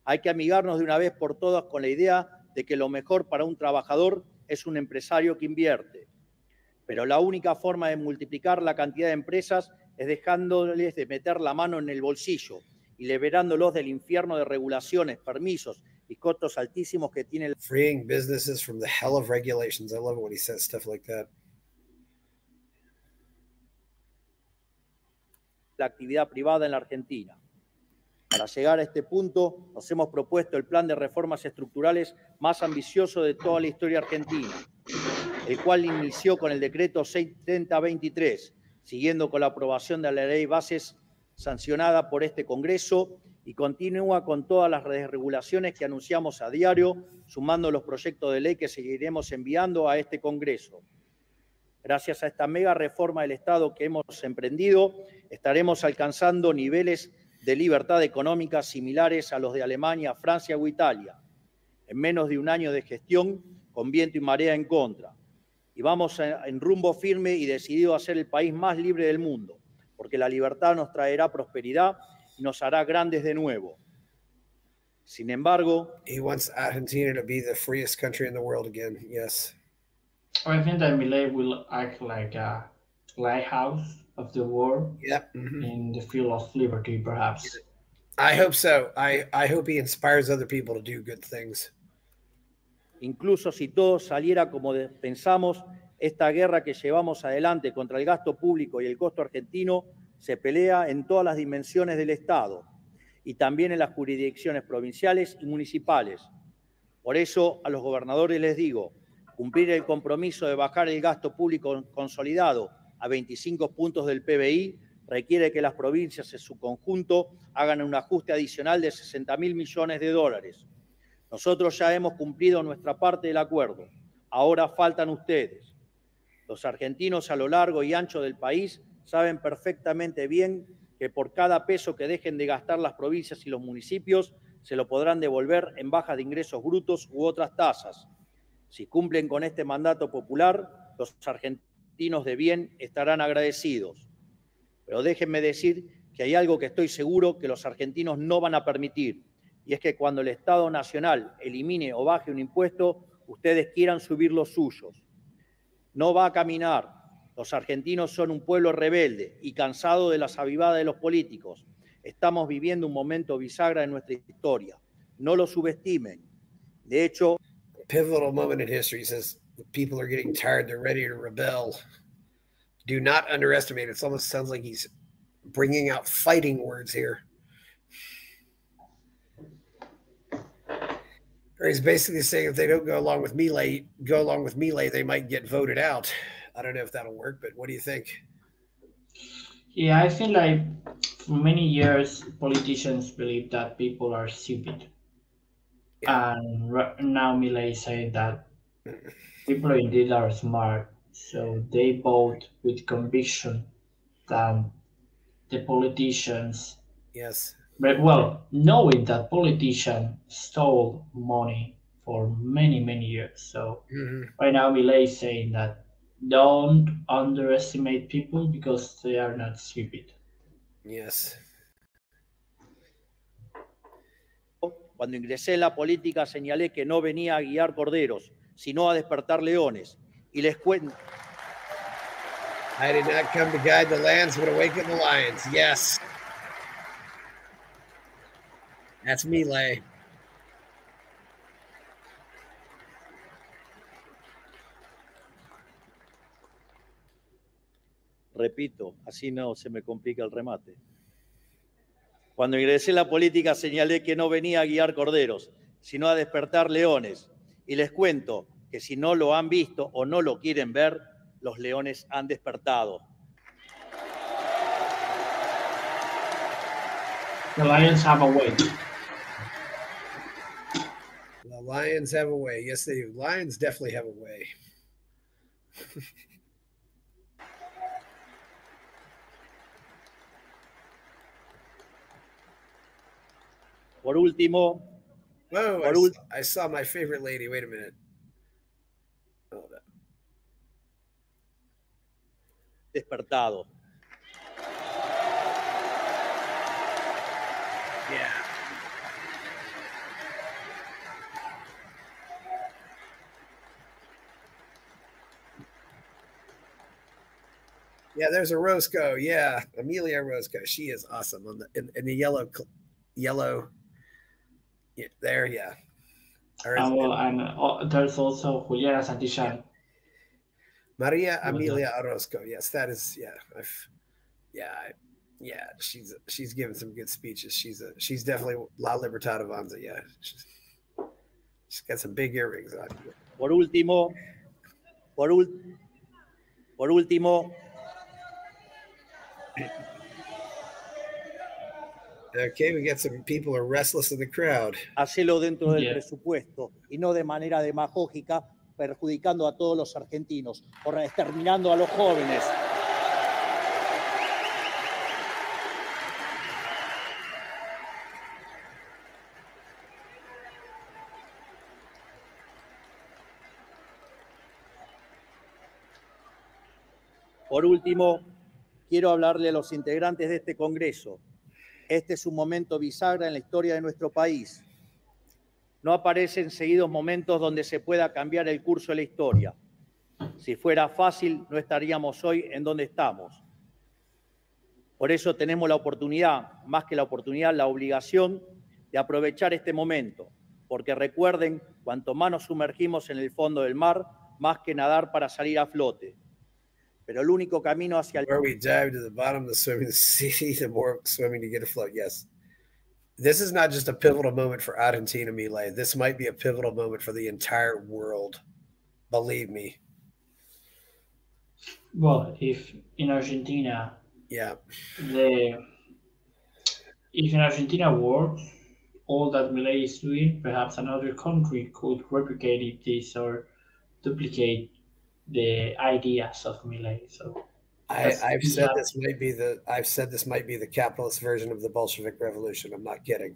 Hay que amigarnos de una vez por todas con la idea de que lo mejor para un trabajador es un empresario que invierte. Pero la única forma de multiplicar la cantidad de empresas es dejándoles de meter la mano en el bolsillo y liberándolos del infierno de regulaciones, permisos y costos altísimos que tiene el... Freeing businesses from the hell of regulations. I love it when he says stuff like that. la actividad privada en la Argentina. Para llegar a este punto, nos hemos propuesto el plan de reformas estructurales más ambicioso de toda la historia argentina, el cual inició con el decreto 630-23, siguiendo con la aprobación de la ley de bases sancionada por este Congreso y continúa con todas las desregulaciones que anunciamos a diario, sumando los proyectos de ley que seguiremos enviando a este Congreso. Gracias a esta mega reforma del Estado que hemos emprendido, estaremos alcanzando niveles de libertad económica similares a los de Alemania, Francia o Italia, en menos de un año de gestión con viento y marea en contra. Y vamos en rumbo firme y decidido a ser el país más libre del mundo, porque la libertad nos traerá prosperidad y nos hará grandes de nuevo. Sin embargo, he wants Argentina to be the freest country in the world again. Yes. I think that Milei will act like a lighthouse of the world. Yep. In the field of liberty, perhaps. I hope so. I hope he inspires other people to do good things. Incluso si todo saliera como pensamos, esta guerra que llevamos adelante contra el gasto público y el costo argentino se pelea en todas las dimensiones del Estado y también en las jurisdicciones provinciales y municipales. Por eso, a los gobernadores les digo, cumplir el compromiso de bajar el gasto público consolidado a 25 puntos del PBI requiere que las provincias en su conjunto hagan un ajuste adicional de 60.000 millones de dólares. Nosotros ya hemos cumplido nuestra parte del acuerdo. Ahora faltan ustedes. Los argentinos a lo largo y ancho del país saben perfectamente bien que por cada peso que dejen de gastar las provincias y los municipios, se lo podrán devolver en bajas de ingresos brutos u otras tasas. Si cumplen con este mandato popular, los argentinos de bien estarán agradecidos. Pero déjenme decir que hay algo que estoy seguro que los argentinos no van a permitir, y es que cuando el Estado Nacional elimine o baje un impuesto, ustedes quieran subir los suyos. No va a caminar. Los argentinos son un pueblo rebelde y cansado de las avivadas de los políticos. Estamos viviendo un momento bisagra en nuestra historia. No lo subestimen. De hecho, pivotal moment in history. Says people are getting tired. They're ready to rebel. Do not underestimate. It almost sounds like he's bringing out fighting words here. Or he's basically saying if they don't go along with Milei, they might get voted out. I don't know if that'll work, but what do you think? Yeah, I think like for many years, politicians believe that people are stupid. Yeah. And now Milei said that people indeed are smart, so they vote with conviction than the politicians. Yes. But well, knowing that politicians stole money for many, many years. So right now Milei is saying that don't underestimate people because they are not stupid. Yes. Cuando ingresé en la política señalé que no venía a guiar corderos, sino a despertar leones. Y les cuento. I did not come to guide the lambs, but awaken the lions. Yes. That's Milei. Repito, así no se me complica el remate. Cuando ingresé en la política señalé que no venía a guiar corderos, sino a despertar leones. Y les cuento que si no lo han visto o no lo quieren ver, los leones han despertado. The lions have a way. The lions have a way. Yes, they do. Lions definitely have a way. Por último, I saw my favorite lady. Wait a minute. Hold up. Despertado. Yeah. Yeah, there's a Roscoe. Yeah, Amelia Roscoe. She is awesome on the in the yellow. Yeah, there, yeah. And there's also Juliana Santillán. Maria Amelia Orozco. Yes, that is, Yeah, she's given some good speeches. She's definitely La Libertad Avanza. Yeah, she's got some big earrings on. Por último, Okay, we got some people who are restless in the crowd. Hacelo dentro del presupuesto y no de manera demagógica, perjudicando a todos los argentinos o exterminando a los jóvenes. Por último, quiero hablarle a los integrantes de este Congreso. Este es un momento bisagra en la historia de nuestro país. No aparecen seguidos momentos donde se pueda cambiar el curso de la historia. Si fuera fácil, no estaríamos hoy en donde estamos. Por eso tenemos la oportunidad, más que la oportunidad, la obligación de aprovechar este momento. Porque recuerden, cuanto más nos sumergimos en el fondo del mar, más que nadar para salir a flote. Pero el único camino hacia el... Where we dive to the bottom of the swimming sea, the more swimming to get afloat. Yes. This is not just a pivotal moment for Argentina, Milei. This might be a pivotal moment for the entire world. Believe me. Well, if in Argentina, yeah, if in Argentina works, all that Milei is doing, perhaps another country could replicate this or duplicate the ideas of Milei. So I've said this might be the capitalist version of the Bolshevik Revolution. I'm not kidding.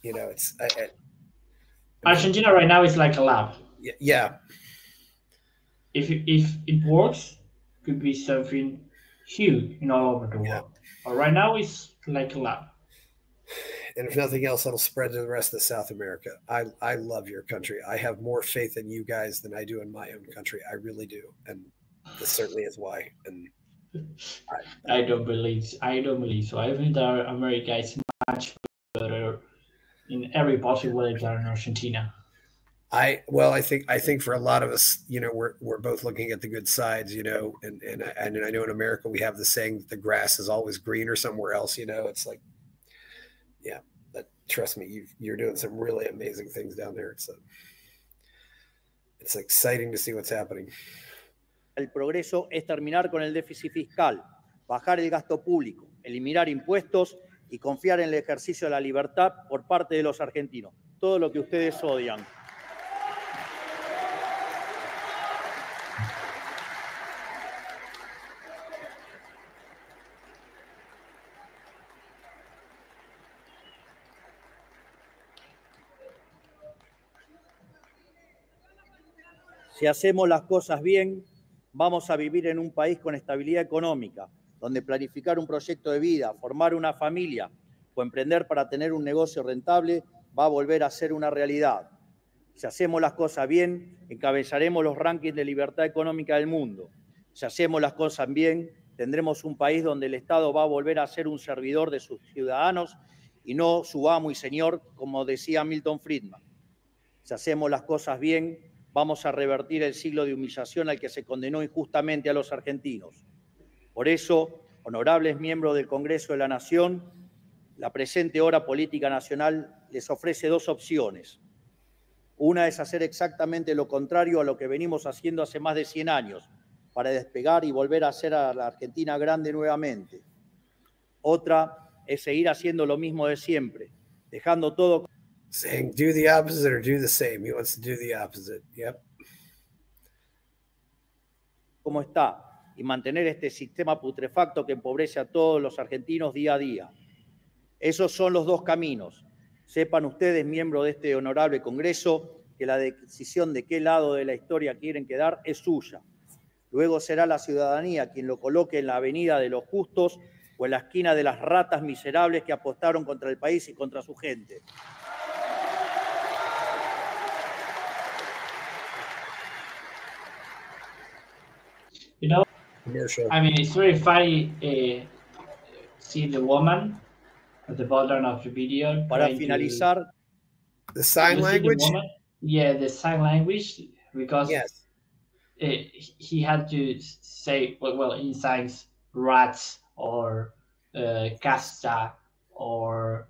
You know, it's Argentina right now is like a lab. Yeah. If it works, it could be something huge all over the world. But right now it's like a lab. And if nothing else, that'll spread to the rest of South America. I love your country. I have more faith in you guys than I do in my own country. I really do. And this certainly is why. And I don't believe so. I think that America is much better in every possible way than Argentina. I think for a lot of us, you know, we're both looking at the good sides, you know, and I know in America we have the saying that the grass is always greener somewhere else, you know. It's like, yeah, but trust me, you're doing some really amazing things down there. It's exciting to see what's happening. El progreso es terminar con el déficit fiscal, bajar el gasto público, eliminar impuestos y confiar en el ejercicio de la libertad por parte de los argentinos. Todo lo que ustedes odian. Si hacemos las cosas bien, vamos a vivir en un país con estabilidad económica, donde planificar un proyecto de vida, formar una familia o emprender para tener un negocio rentable va a volver a ser una realidad. Si hacemos las cosas bien, encabezaremos los rankings de libertad económica del mundo. Si hacemos las cosas bien, tendremos un país donde el Estado va a volver a ser un servidor de sus ciudadanos y no su amo y señor, como decía Milton Friedman. Si hacemos las cosas bien, vamos a revertir el siglo de humillación al que se condenó injustamente a los argentinos. Por eso, honorables miembros del Congreso de la Nación, la presente hora política nacional les ofrece dos opciones. Una es hacer exactamente lo contrario a lo que venimos haciendo hace más de 100 años, para despegar y volver a hacer a la Argentina grande nuevamente. Otra es seguir haciendo lo mismo de siempre, dejando todo... Saying do the opposite or do the same. He wants to do the opposite. Yep. Como está, y mantener este sistema putrefacto que empobrece a todos los argentinos día a día. Esos son los dos caminos. Sepan ustedes, miembros de este honorable Congreso, que la decisión de qué lado de la historia quieren quedar es suya. Luego será la ciudadanía quien lo coloque en la avenida de los justos o en la esquina de las ratas miserables que apostaron contra el país y contra su gente. You know, I mean, it's very funny see the woman at the bottom of the video. Para finalizar, the sign language. The sign language, because yes, he had to say, well, in signs, rats or casta or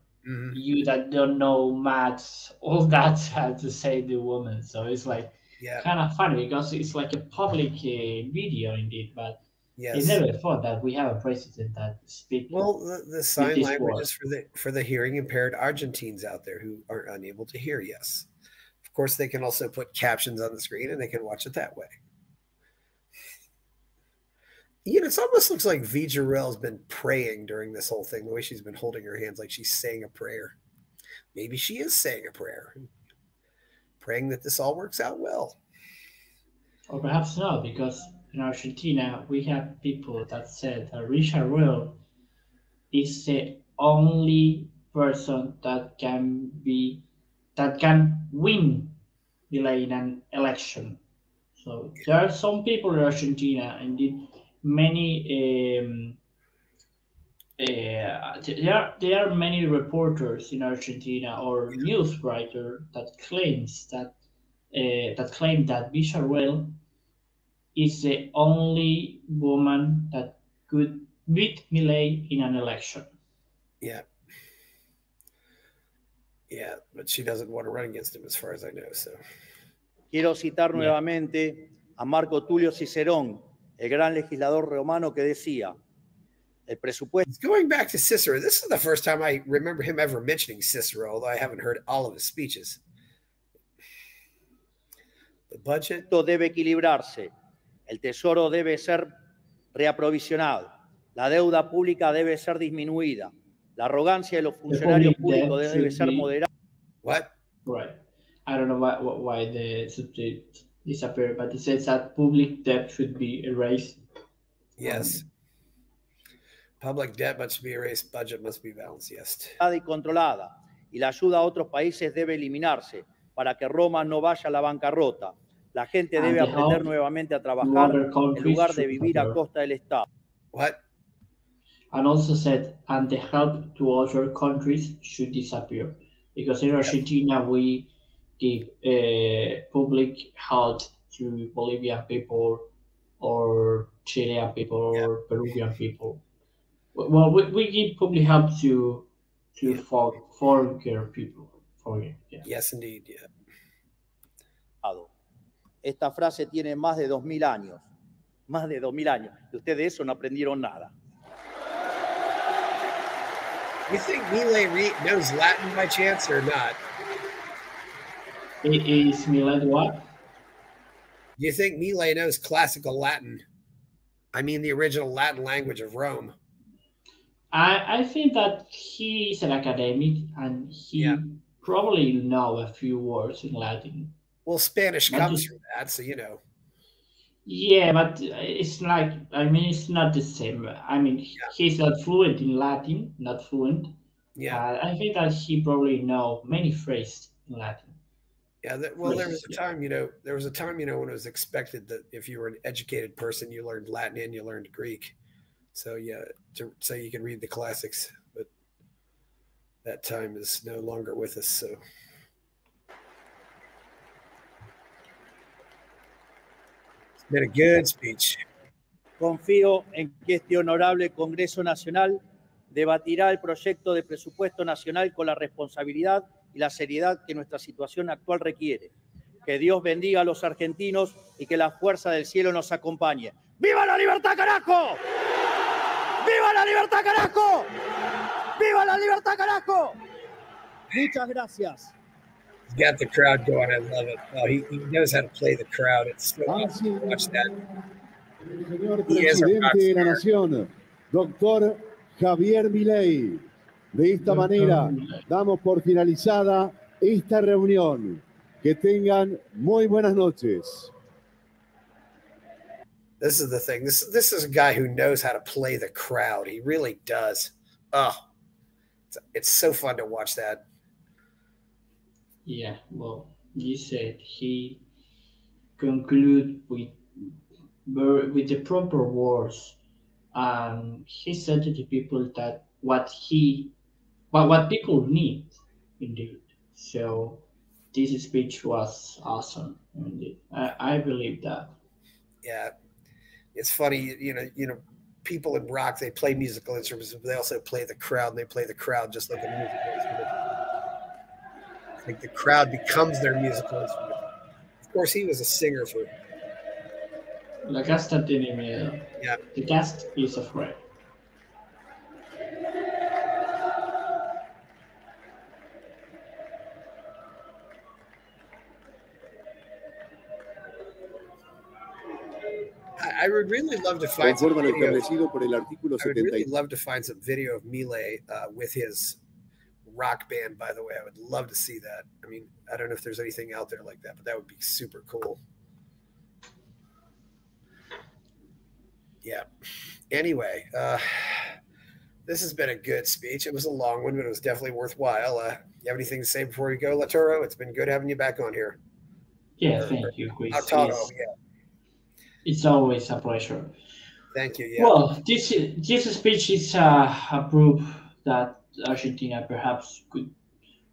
you that don't know maths, all that had to say the woman. So it's like kind of funny because it's like a public video indeed, but they never thought that we have a president that speaks. Well, the sign language is for the hearing impaired Argentines out there who are unable to hear. Yes, of course they can also put captions on the screen and they can watch it that way. You know, it almost looks like Vijarel's been praying during this whole thing, the way she's been holding her hands like she's saying a prayer. Maybe she is saying a prayer, praying that this all works out well. Or perhaps not, because in Argentina, we have people that said that Vijarel is the only person that can win Milei in an election. So there are some people in Argentina, indeed, many there are many reporters in Argentina or news writer that claims that Vijarel is the only woman that could beat Milei in an election. Yeah. Yeah, but she doesn't want to run against him as far as I know. So. Quiero citar nuevamente a Marco Tulio Cicerón, el gran legislador romano que decía, el presupuesto... Going back to Cicero, this is the first time I remember him ever mentioning Cicero, although I haven't heard all of his speeches. The budget debe equilibrarse, el tesoro debe ser reaprovisionado, la deuda pública debe ser disminuida, la arrogancia de los funcionarios públicos debe ser moderada. What? Right. I don't know why the subject disappeared, but it says that public debt should be erased. Yes. Public debt must be erased, budget must be balanced, yes. Y controlada, y la ayuda a otros países debe eliminarse para que Roma no vaya a la bancarrota. La gente debe aprender nuevamente a trabajar en lugar de vivir a costa del Estado. What? And also said, and the help to other countries should disappear. Because in Argentina, we give public help to Bolivian people or Chilean people or Peruvian people. Well, we give public help to foreign people. Yes, indeed, yeah. Esta frase tiene más de 2000 años. Más de 2000 años. Y ustedes de eso no aprendieron nada. You think Milei knows Latin by chance or not? Is Milei what? Do you think Milei knows classical Latin? I mean, the original Latin language of Rome. I think that he is an academic and he probably knows a few words in Latin. Well, Spanish comes from that, so you know. Yeah, but it's like, I mean, it's not the same. I mean, he's not fluent in Latin, not fluent. Yeah. I think that he probably knows many phrases in Latin. Yeah, there was a time, when it was expected that if you were an educated person, you learned Latin and you learned Greek. So, so you can read the classics. But that time is no longer with us, so... Been a good speech. Confío en que este honorable Congreso Nacional debatirá el proyecto de presupuesto nacional con la responsabilidad y la seriedad que nuestra situación actual requiere. Que Dios bendiga a los argentinos y que la fuerza del cielo nos acompañe. ¡Viva la libertad, carajo! ¡Viva la libertad, carajo! ¡Viva la libertad, carajo! Muchas gracias. He's got the crowd going. I love it. Oh, he knows how to play the crowd. It's so awesome to watch that. Señor presidente de la Nación, doctor Javier Milei. De esta manera damos por finalizada esta reunión. Que tengan muy buenas noches. This is the thing. This is a guy who knows how to play the crowd. He really does. Oh, it's so fun to watch that. Yeah, well, you said he concluded with the proper words, and he said to the people that what people need, indeed. So this speech was awesome, indeed. I believe that. Yeah, it's funny, people in rock, they play musical instruments, but they also play the crowd, and they play the crowd just like a musical instrument. I think the crowd becomes their musical instrument. Of course, he was a singer for... La casta tiene miedo. Yeah. The cast is afraid. I would really love to find some video. Por el artículo I would really love to find some video of Milei with his rock band, by the way. I would love to see that. I mean, I don't know if there's anything out there like that, but that would be super cool. Yeah. Anyway, this has been a good speech. It was a long one, but it was definitely worthwhile. You have anything to say before we go, Lautaro? It's been good having you back on here. Yeah, thank you, Chris. Lautaro, It's always a pleasure. Thank you. Yeah. Well, this speech is a proof that Argentina perhaps could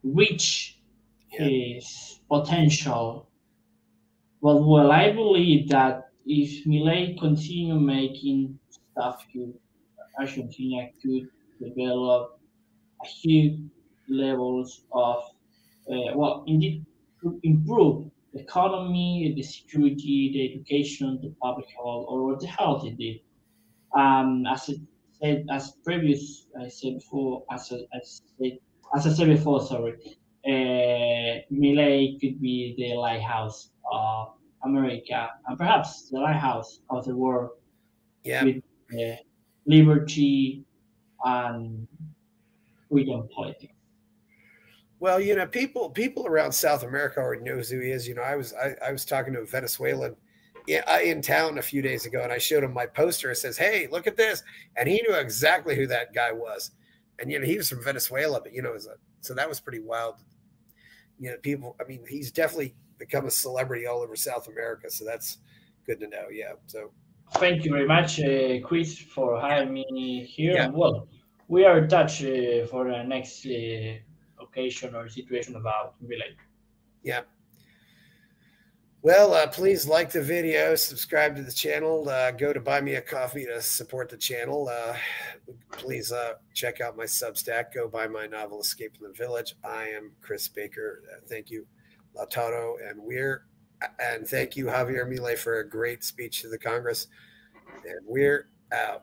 reach his potential. Well, I believe that if Milei continue making stuff good, Argentina could develop a huge levels of, indeed, could improve the economy, the security, the education, the public health, or the health indeed. As I said, I said before, Milei could be the lighthouse of America and perhaps the lighthouse of the world with liberty and freedom politics. Well, you know, people around South America already knows who he is. You know, I was talking to a Venezuelan in town a few days ago, and I showed him my poster. It says, "Hey, look at this," and he knew exactly who that guy was. And you know, he was from Venezuela, but you know, so that was pretty wild. You know, people. I mean, he's definitely become a celebrity all over South America, so that's good to know. Yeah. So, thank you very much, Chris, for having me here. Yeah. And well, we are in touch for the next occasion or situation about Milei. Yeah. Well, please like the video, subscribe to the channel, go to Buy Me a Coffee to support the channel. Please check out my Substack, go buy my novel, Escape from the Village. I am Chris Baker. Thank you, Lautaro, and thank you, Javier Milei, for a great speech to the Congress. And we're out.